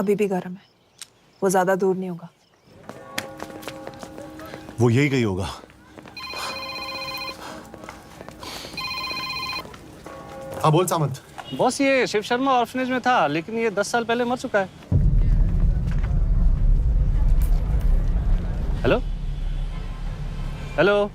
अभी भी गर्म है, वो ज्यादा दूर नहीं होगा। वो यही गई होगा। हाँ बोल सामंत। बॉस ये शिव शर्मा ऑर्फनेज में था, लेकिन ये 10 साल पहले मर चुका है। Hello hello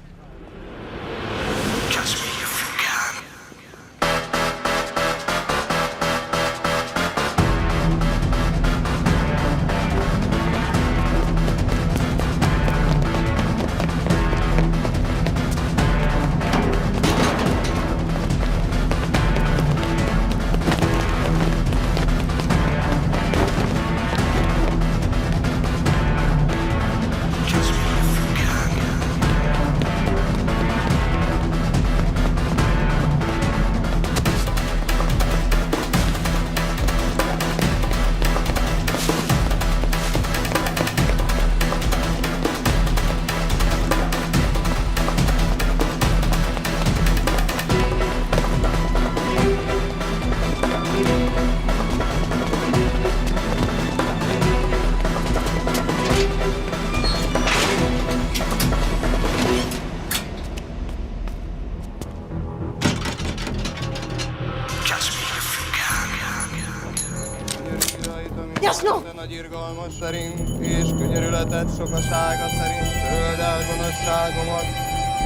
Nagy irgalmas szerint, és könyörületed sokasága szerint töröld el gonoszságomat,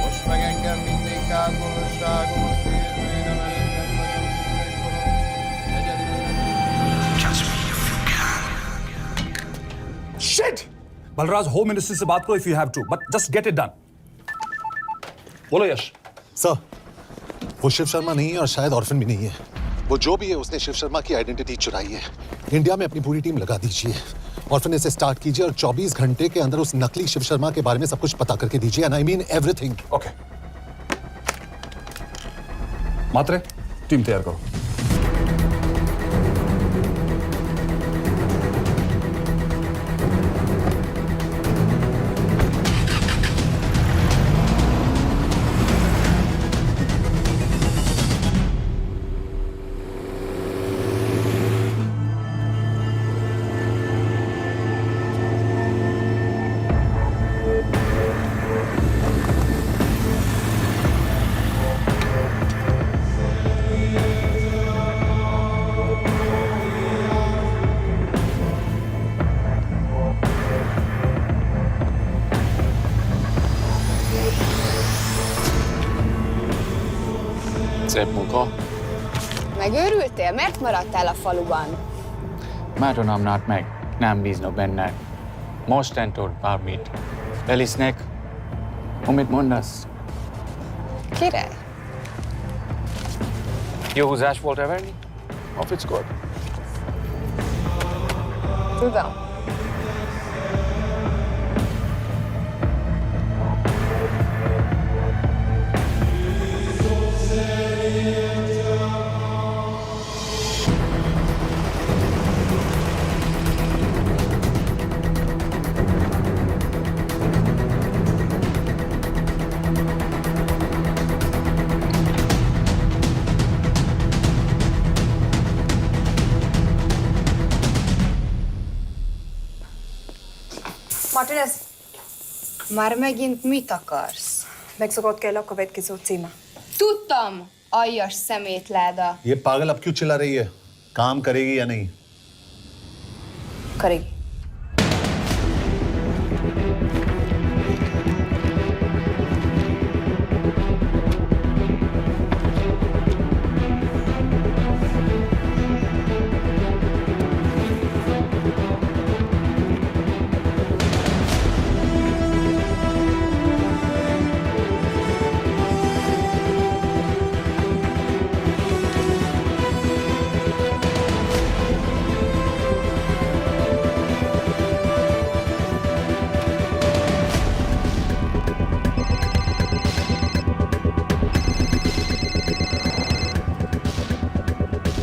most meg engem mindinkább gonoszságomat, és bűnöm előttem nagyon egykor. Shit! Balraj, home ministry से बात करो if you have to, but just get it done. बोलो यश। Sir, वो शिव शर्मा नहीं है और शायद orphan भी नहीं है। वो जो भी है उसने शिव शर्मा की आइडेंटिटी चुराई है। इंडिया में अपनी पूरी टीम लगा दीजिए, ऑर्फनेज से स्टार्ट कीजिए और 24 घंटे के अंदर उस नकली शिव शर्मा के बारे में सब कुछ पता करके दीजिए। And I mean everything. Okay. Mhatre, team तैयार करो। Szép munka. Megőrültél? Miért maradtál a faluban? Mert unamnát meg. Nem bíznak benned. Mostantól bármit. Elisznek. Amit mondasz? Király. Jó húzás volt everni? Off it's good. Tudom. Martinez, Már megint mit akarsz? megszokott kell a következő címe. Tudtam, aljas szemétláda. ये पागल अब क्यों चिल्ला रही है? काम करेगी या नहीं? करेगी।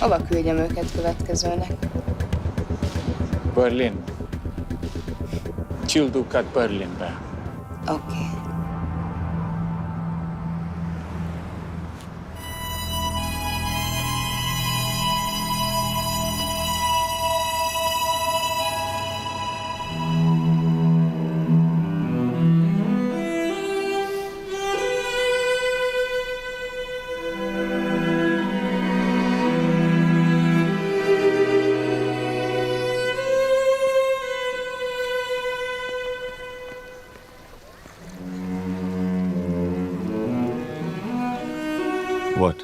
Hova küldjem őket következőnek? Berlin. Küldőket Berlinbe. Oké. What?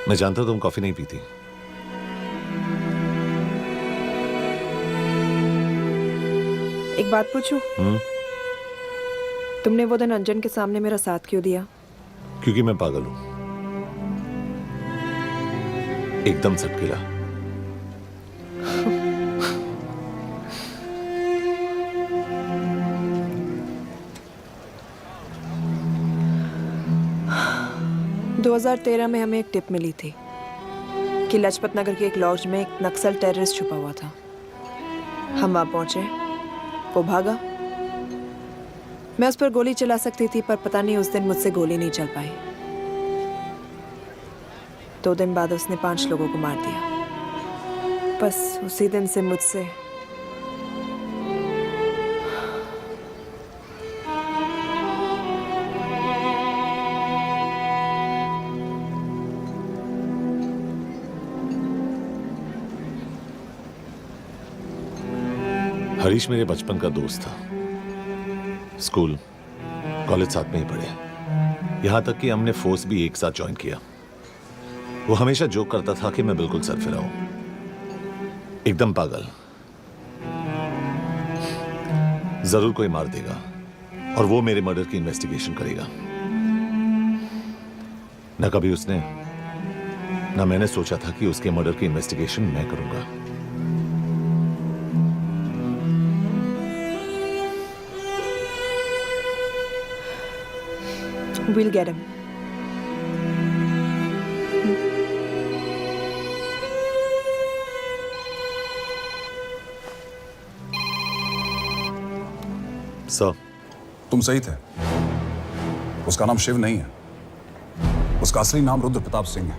मैं जानता हूं तुम कॉफी नहीं पीती। एक बात पूछूं? तुमने वो दिन अंजन के सामने मेरा साथ क्यों दिया? क्योंकि मैं पागल हूं, एकदम सटकेला। – 2013 में हमें एक टिप मिली थी कि लाजपत नगर के एक लॉज में एक नक्सल टेररिस्ट छुपा हुआ था। हम वहां पहुंचे, वो भागा। मैं उस पर गोली चला सकती थी, पर पता नहीं उस दिन मुझसे गोली नहीं चल पाई। 2 दिन बाद उसने 5 लोगों को मार दिया। बस उसी दिन से मुझसे हरीश मेरे बचपन का दोस्त था। स्कूल, कॉलेज साथ में ही पढ़े, यहां तक कि हमने फोर्स भी एक साथ ज्वाइन किया। वो हमेशा जोक करता था कि मैं बिल्कुल सरफिरा हूं, एकदम पागल। जरूर कोई मार देगा और वो मेरे मर्डर की इन्वेस्टिगेशन करेगा। न कभी उसने न मैंने सोचा था कि उसके मर्डर की इन्वेस्टिगेशन मैं करूंगा। We'll get him. सर, तुम सही थे। उसका नाम शिव नहीं है, उसका असली नाम रुद्र प्रताप सिंह है।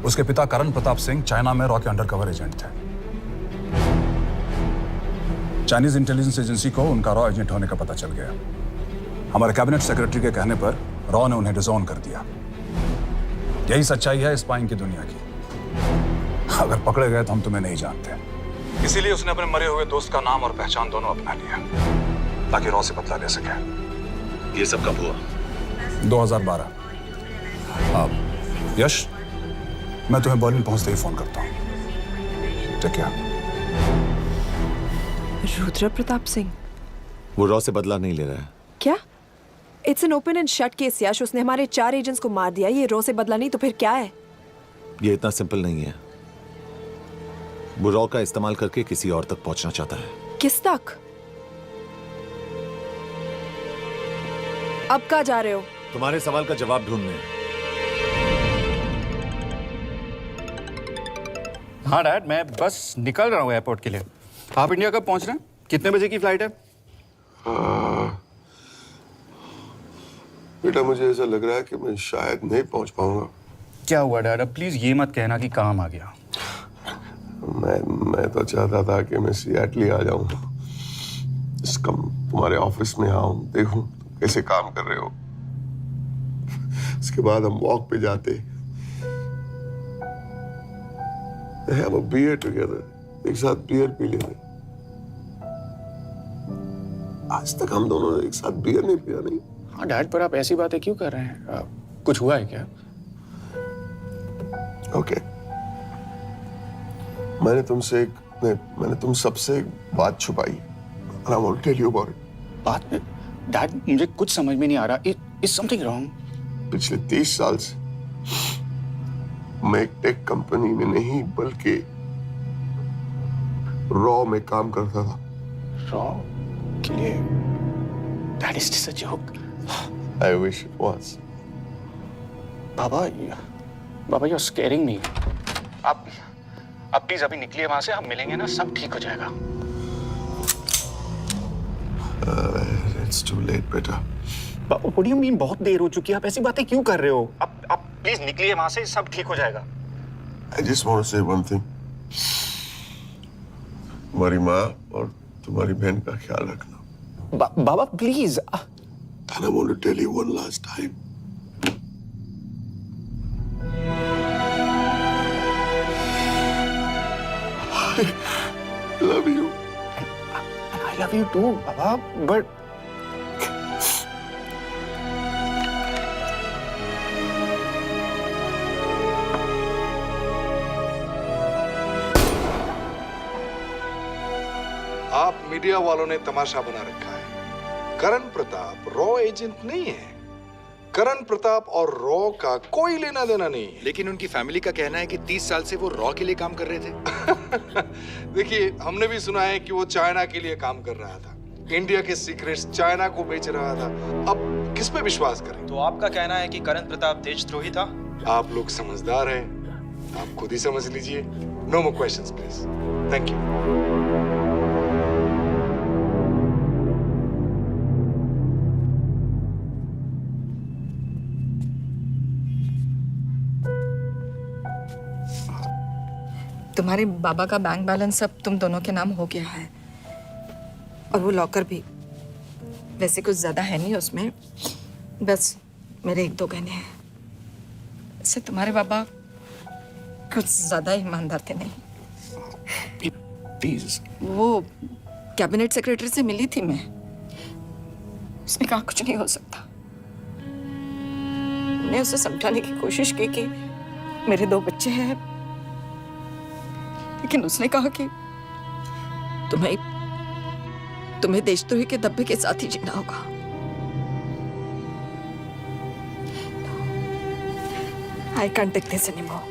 उसके पिता करण प्रताप सिंह चाइना में रॉ के अंडरकवर एजेंट थे। चाइनीज इंटेलिजेंस एजेंसी को उनका रॉ एजेंट होने का पता चल गया। हमारे कैबिनेट सेक्रेटरी के कहने पर रॉ ने उन्हें डिसऑन कर दिया। यही सच्चाई है स्पाइंग की दुनिया की। अगर पकड़े गए तो हम तुम्हें नहीं जानते, इसीलिए उसने अपने मरे हुए दोस्त का नाम और पहचान दोनों अपना लिया ताकि रॉ से बदला ले सके। ये सब कब हुआ? 2012। अब यश, मैं तुम्हें बर्लिन पहुंचते ही फोन करता हूं। ठीक है। रुद्र प्रताप सिंह वो रॉ से बदला नहीं ले रहा है। क्या? It's an open and shut case Yash. उसने हमारे 4 एजेंट्स को मार दिया। ये रॉ से बदला नहीं तो फिर क्या है? ये इतना सिंपल नहीं है। वो रॉ का इस्तेमाल करके किसी और तक पहुंचना चाहता है। किस तक? अब कहाँ जा रहे हो? तुम्हारे सवाल का जवाब ढूंढने। हाँ डैड, मैं बस निकल रहा हूँ एयरपोर्ट के लिए। आप इंडिया कब पहुंच रहे हैं? कितने बजे की फ्लाइट है? बेटा, मुझे ऐसा लग रहा है कि मैं शायद नहीं पहुंच पाऊंगा। क्या हुआ डैड? अब प्लीज ये मत कहना कि काम आ गया। मैं तो चाहता था कि मैं सिएटल आ जाऊं, तुम्हारे ऑफिस में आऊं, देखूं कैसे काम कर रहे हो। उसके बाद हम वॉक पे जाते, have a beer together, एक साथ बियर पी लेते। आज तक हम दोनों ने एक साथ बियर नहीं पिया। नहीं। हाँ डैड, पर आप ऐसी बातें क्यों कर रहे हैं? कुछ हुआ है क्या? ओके। मैंने तुम सबसे एक बात छुपाई। And I want to tell you about it. बात? डैड, मुझे कुछ समझ में नहीं आ रहा। Is something wrong? पिछले 30 साल से मैं एक टेक कंपनी में नहीं बल्कि रॉ में काम करता था। रॉ के लिए? That is just a joke. I wish it was. Baba, you're scaring me. आप प्लीज अभी निकलिए वहां से। हम मिलेंगे ना, सब ठीक हो जाएगा। It's too late, बेटा। What do you mean बहुत देर हो चुकी है? आप ऐसी बातें क्यों कर रहे हो? आप प्लीज निकलिए वहां से, सब ठीक हो जाएगा। I just want to say one thing. तुम्हारी माँ और तुम्हारी बहन का ख्याल रखना। बाबा please. And I want to tell you one last time. I love you. I love you too, Baba, but आप मीडिया वालों ने तमाशा बना रखा है। करण प्रताप रॉ एजेंट नहीं है। करण प्रताप और रॉ का कोई लेना देना नहीं है। लेकिन उनकी फैमिली का कहना है कि 30 साल से वो रॉ के लिए काम कर रहे थे। देखिए, हमने भी सुना है कि वो चाइना के लिए काम कर रहा था। इंडिया के सीक्रेट्स चाइना को बेच रहा था। अब किस पे विश्वास करें? तो आपका कहना है कि करण प्रताप देशद्रोही था? आप लोग समझदार हैं, आप खुद ही समझ लीजिए। No more questions please. Thank you. तुम्हारे बाबा का बैंक बैलेंस सब तुम दोनों के नाम हो गया है, और वो लॉकर भी। वैसे कुछ ज्यादा है नहीं उसमें, बस मेरे 1-2 गहने हैं। इससे तुम्हारे बाबा कुछ ज्यादा ईमानदार थे नहीं। प्लीज। वो कैबिनेट सेक्रेटरी से मिली थी मैं, उसने कहा कुछ नहीं हो सकता। मैंने उसे समझाने की कोशिश की कि मेरे 2 बच्चे हैं, लेकिन उसने कहा कि तुम्हें तुम्हें देशद्रोही के दब्बे के साथ ही जीना होगा। I can't take this anymore.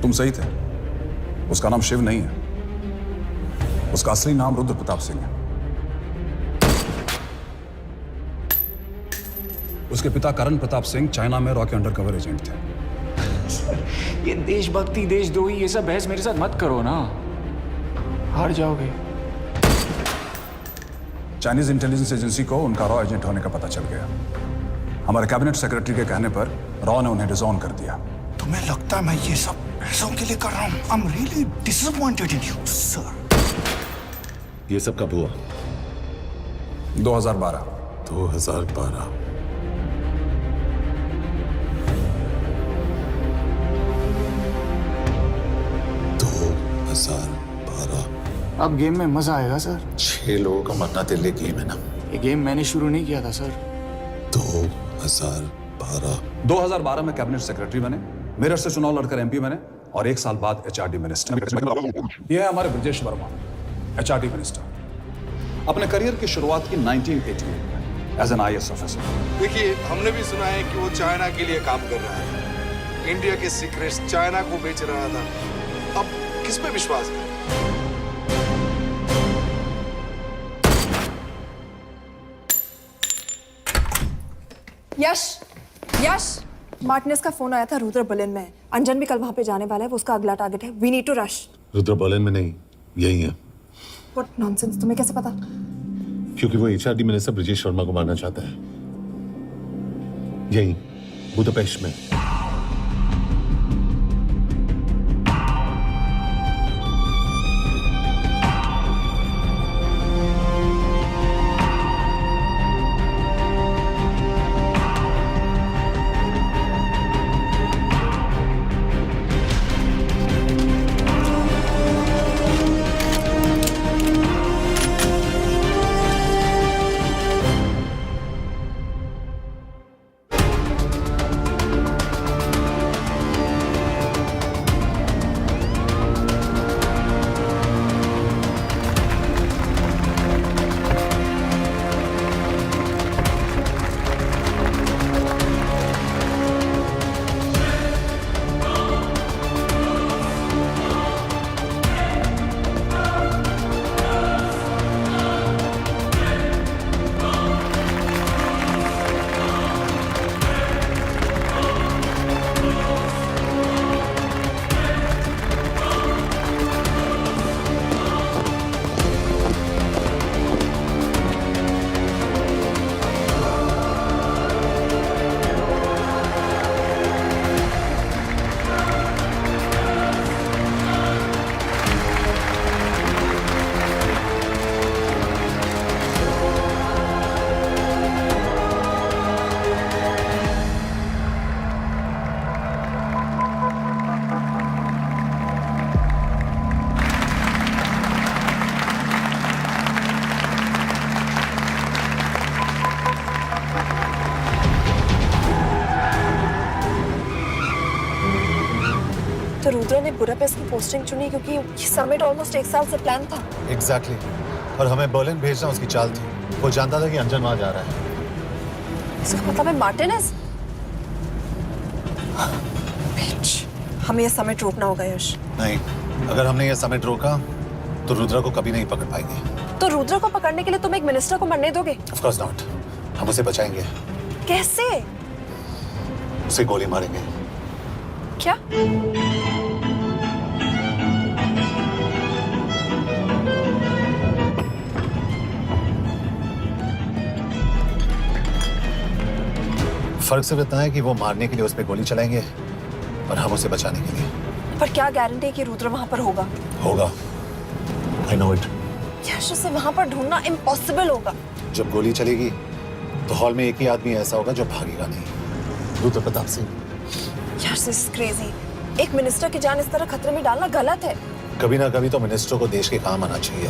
तुम सही थे। उसका नाम शिव नहीं है, उसका असली नाम रुद्र प्रताप सिंह है। उसके पिता करण प्रताप सिंह चाइना में रॉ के अंडरकवर एजेंट थे। ये देशभक्ति देशद्रोही ये सब बहस मेरे साथ मत करो ना, हार जाओगे। चाइनीज इंटेलिजेंस एजेंसी को उनका रॉ एजेंट होने का पता चल गया। हमारे कैबिनेट सेक्रेटरी के कहने पर रॉ ने उन्हें डिसऑन कर दिया। तुम्हें लगता है मैं ये सब पैसों के लिए कर रहा हूँ? I'm really disappointed in you, sir. ये सब कब हुआ? 2012। 2012। अब गेम में मजा आएगा सर। 6 लोगों का मरना तेरे लिए गेम है ना? ये गेम मैंने शुरू नहीं किया था सर। 2012। 2012 में कैबिनेट सेक्रेटरी बने, मेरठ से चुनाव लड़कर एमपी बने और 1 साल बाद एचआरडी मिनिस्टर। यह है हमारे ब्रजेश वर्मा, एचआरडी मिनिस्टर। अपने करियर की शुरुआत की 1988 में एज एन IAS ऑफिसर। देखिए, हमने भी सुना है कि वो चाइना के लिए काम कर रहा है, इंडिया के सीक्रेट्स चाइना को बेच रहा था। अब किस पे विश्वास है? यश, मार्टिनेज का फोन आया था रुद्र बर्लिन में। अंजन भी कल वहां पे जाने वाला है, वो उसका अगला टारगेट है। We need to rush. Rudra Berlin में नहीं, यही है। व्हाट नॉनसेंस, तुम्हें कैसे पता? क्योंकि वो एचआरडी मिनिस्टर ब्रजेश वर्मा को मारना चाहता है, यही बुदापेस्ट में। तो रुद्र ने बुडापेस्ट की पोस्टिंग चुनी क्योंकि ये समिट ऑलमोस्ट 1 साल से प्लान था। एग्जैक्टली। और हमें बर्लिन भेजना उसकी चाल थी। वो जानता था कि अंजन वहां जा रहा है। इसका मतलब है मार्टिनेज। हमें ये समिट रोकना होगा यश। नहीं, अगर हमने ये समिट रोका तो रुद्र को कभी नहीं पकड़ पाएंगे। तो रुद्र को पकड़ने के लिए तुम एक मिनिस्टर को मरने दोगे? Of course not. हम उसे बचाएंगे। कैसे? उसे गोली मारेंगे। क्या? फर्क सिर्फ इतना है कि वो मारने के लिए उस पर गोली चलाएंगे और हम उसे बचाने के लिए। पर क्या गारंटी है कि रुद्र वहां पर होगा? होगा। I know it. यश उसे वहां पर ढूंढना इम्पॉसिबल होगा। जब गोली चलेगी तो हॉल में एक ही आदमी ऐसा होगा जो भागेगा नहीं। रुद्र प्रताप सिंह। यश दिस इज क्रेजी। एक मिनिस्टर की जान इस तरह खतरे में डालना गलत है। कभी ना कभी तो मिनिस्टर को देश के काम आना चाहिए।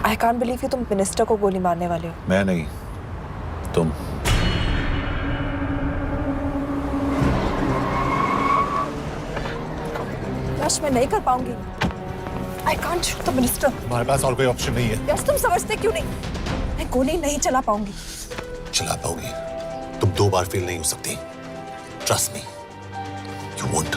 आई कांट बिलीव कि तुम मिनिस्टर को गोली मारने वाले हो। मैं नहीं, तुम। यश मैं नहीं कर पाऊंगी। I can't shoot the minister. हमारे पास और कोई ऑप्शन नहीं है। यश तुम समझते क्यों नहीं? मैं गोली नहीं चला पाऊंगी। चला पाओगी। तुम 2 बार फेल नहीं हो सकती। Trust me, you won't.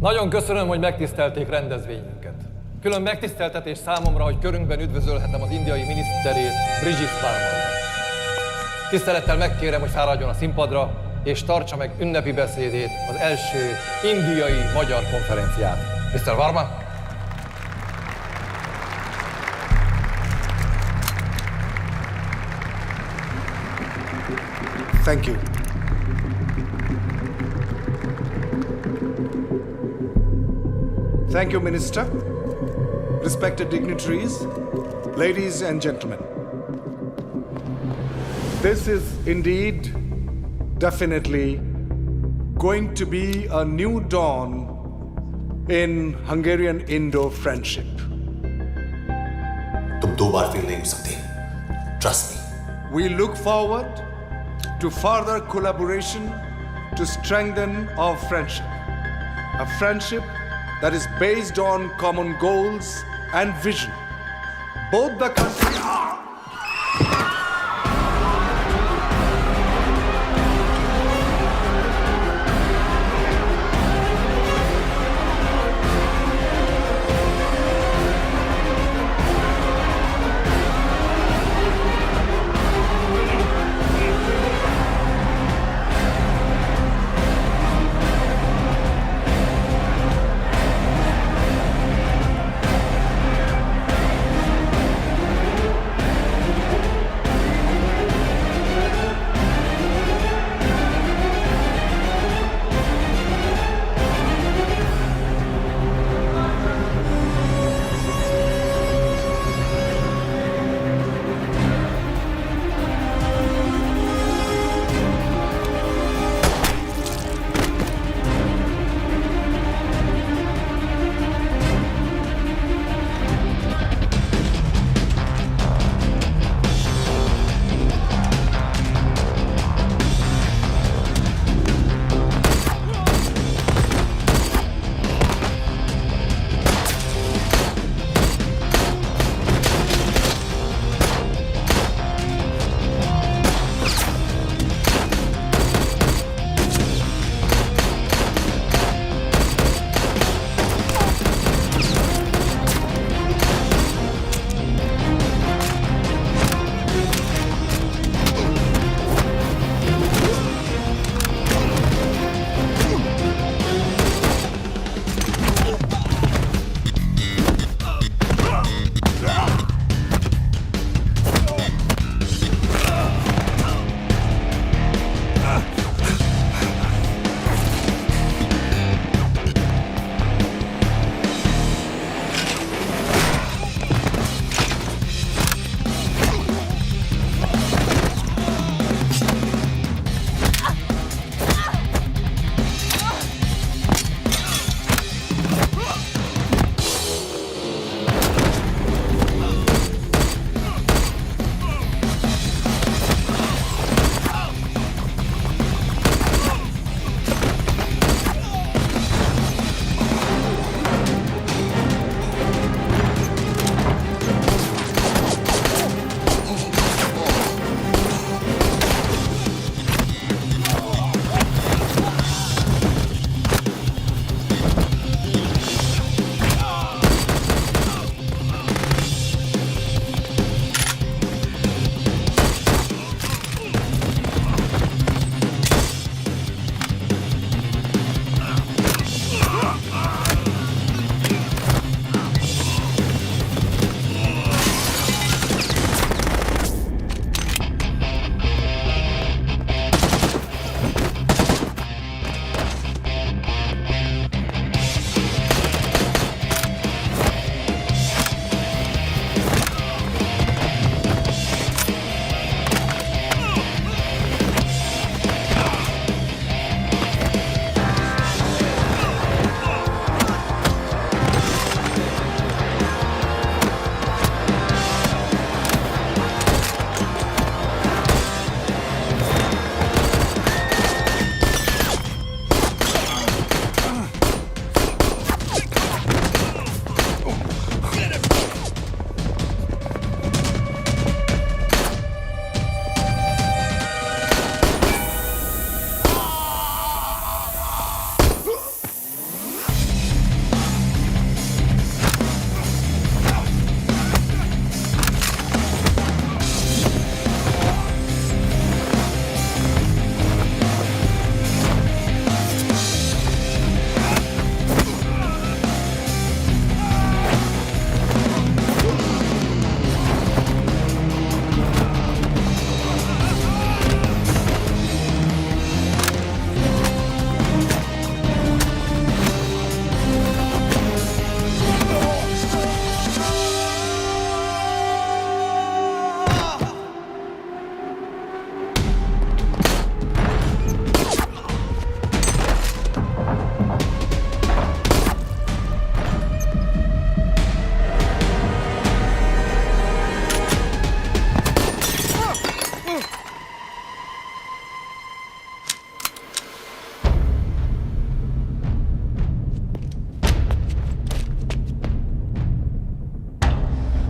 Nagyon köszönöm, hogy megtisztelték rendezvényünket. Külön megtiszteltetés számomra, hogy körünkben üdvözölhetem az indiai miniszterét, Brigitte Parmar. Tisztelettel megkérem, hogy fáradjon a színpadra, és tartsa meg ünnepi beszédét az első indiai-magyar konferenciát. Mr. Varma? Thank you. Thank you, Minister. Respected dignitaries, ladies and gentlemen. This is indeed, definitely, going to be a new dawn in Hungarian-Indo friendship. तुम 2 बार fail नहीं हो सकती। Trust me. We look forward to further collaboration to strengthen our friendship. A friendship that is based on common goals and vision. Both the countries.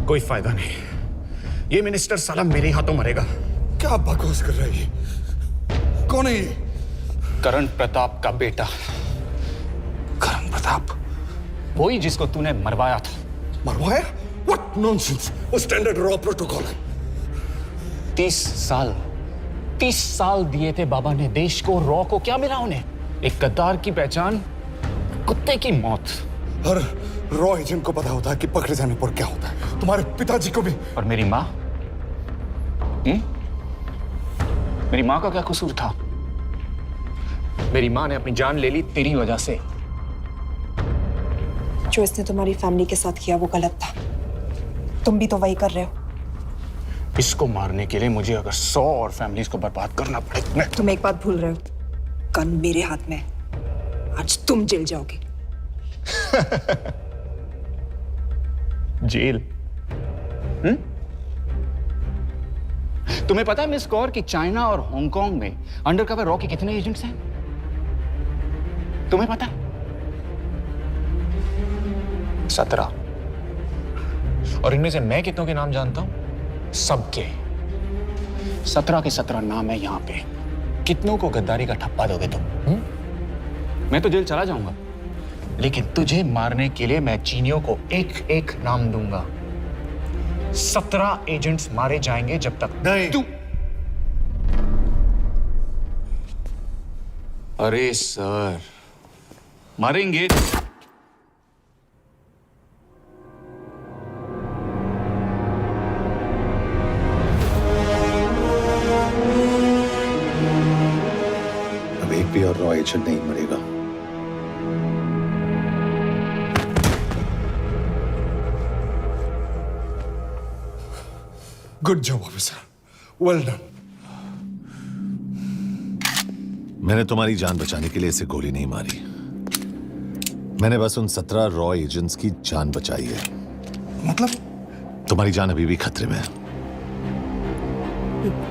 कोई फायदा नहीं। ये minister साला मेरे हाथों मरेगा। क्या बकवास कर रहा है ये? कौन है ये? करण प्रताप का बेटा। करण प्रताप? वही जिसको तूने मरवाया था। मरवाया? What nonsense! वो स्टैंडर्ड रॉ प्रोटोकॉल है। 30 साल दिए थे बाबा ने देश को। रॉ को क्या मिला उन्हें? एक गद्दार की पहचान, कुत्ते की मौत। हर रॉ एजेंट को पता होता है कि पकड़े जाने पर क्या होता है। तुम्हारे पिताजी को भी। और मेरी माँ? मेरी माँ का क्या कसूर था? मेरी माँ ने अपनी जान ले ली तेरी वजह से। जो इसने तुम्हारी फैमिली के साथ किया वो गलत था। तुम भी तो वही कर रहे हो। इसको मारने के लिए मुझे अगर 100 और फैमिलीज को बर्बाद करना पड़े। तुम एक बात भूल रहे हो, गन मेरे हाथ में है। आज तुम जेल जाओगे। जेल? तुम्हें पता है मिस कौर कि चाइना और हांगकांग में अंडरकवर रॉ के कितने एजेंट्स हैं? तुम्हें पता है? 17। और इनमें से मैं कितनों के नाम जानता हूं? सबके। 17 के 17 नाम है यहां पे। कितनों को गद्दारी का ठप्पा दोगे तुम? मैं तो जेल चला जाऊंगा, लेकिन तुझे मारने के लिए मैं चीनियों को एक एक नाम दूंगा। 17 एजेंट्स मारे जाएंगे जब तक नहीं। तू। अरे सर, मारेंगे। अब एक भी और रॉ एजेंट नहीं मरेगा। Good job officer, well done. मैंने तुम्हारी जान बचाने के लिए इसे गोली नहीं मारी। मैंने बस उन 17 रॉ एजेंट्स की जान बचाई है। मतलब? तुम्हारी जान अभी भी खतरे में है।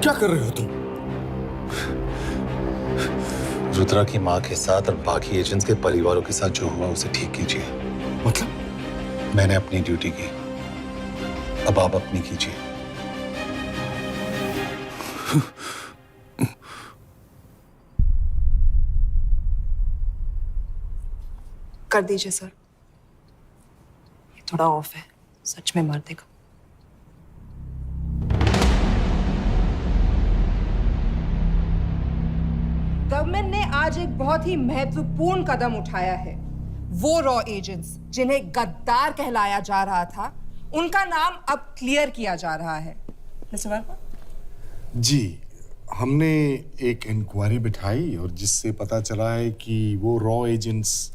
क्या कर रहे हो तुम? रुद्रा की मां के साथ और बाकी एजेंट्स के परिवारों के साथ जो हुआ उसे ठीक कीजिए। मतलब? मैंने अपनी ड्यूटी की, अब आप अपनी कीजिए। कर दीजिए सर। ये थोड़ा ऑफ है, सच में मार देगा। गवर्नमेंट ने आज एक बहुत ही महत्वपूर्ण कदम उठाया है। वो रॉ एजेंट्स जिन्हें गद्दार कहलाया जा रहा था, उनका नाम अब क्लियर किया जा रहा है। मिस्टर वर्मा? जी, हमने एक इंक्वायरी बिठाई और जिससे पता चला है कि वो रॉ एजेंट्स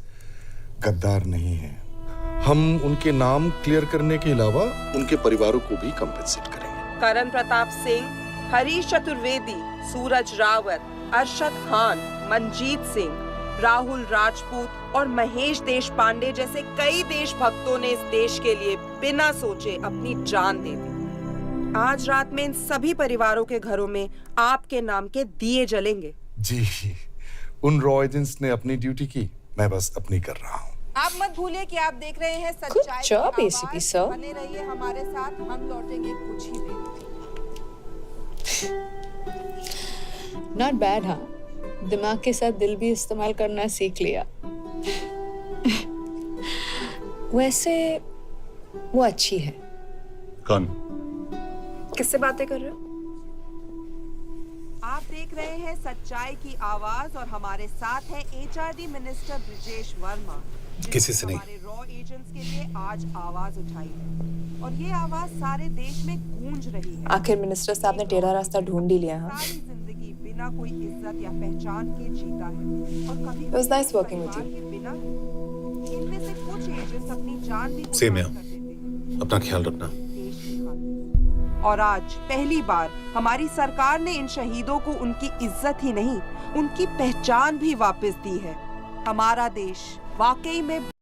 गद्दार नहीं हैं। हम उनके नाम क्लियर करने के अलावा उनके परिवारों को भी कंपेंसेट करेंगे। करण प्रताप सिंह, हरीश चतुर्वेदी, सूरज रावत, अरशद खान, मनजीत सिंह, राहुल राजपूत और महेश देशपांडे जैसे कई देशभक्तों ने इस देश के लिए बिना सोचे अपनी जान दे दी। आज रात में इन सभी परिवारों के घरों में आपके नाम के दिए जलेंगे। जी, उन रॉ एजेंट्स ने अपनी ड्यूटी की, मैं बस अपनी कर रहा हूँ। आप मत भूलिए कि आप देख रहे हैं सच्चाई की आवाज। बने रहिए हमारे साथ, हम लौटेंगे कुछ ही देर। Not bad. हाँ, दिमाग के साथ दिल भी इस्तेमाल करना सीख लिया। वैसे वो अच्छी है। कौन? किससे बातें कर रहे हो? आप देख रहे हैं सच्चाई की आवाज और हमारे साथ है एचआरडी मिनिस्टर ब्रिजेश वर्मा। किसी से नहीं। हमारे रॉ एजेंट्स के लिए आज आवाज उठाई है और ये आवाज सारे देश में गूंज रही है। आखिर मिनिस्टर साहब ने टेढ़ा रास्ता ढूंढ ही लिया। सारी जिंदगी बिना कोई इज्जत या पहचान के जीता है और कभी It was nice working with you. बिना इनमें से कुछ एजेंट्स अपनी जान भी सेम है। कुर्बान कर देते हैं अपना ख्याल रखना। देश की खातिर। और आज पहली बार हमारी सरकार ने इन शहीदों को उनकी इज्जत ही नहीं, उनकी पहचान भी वापस दी है। हमारा देश वाकई में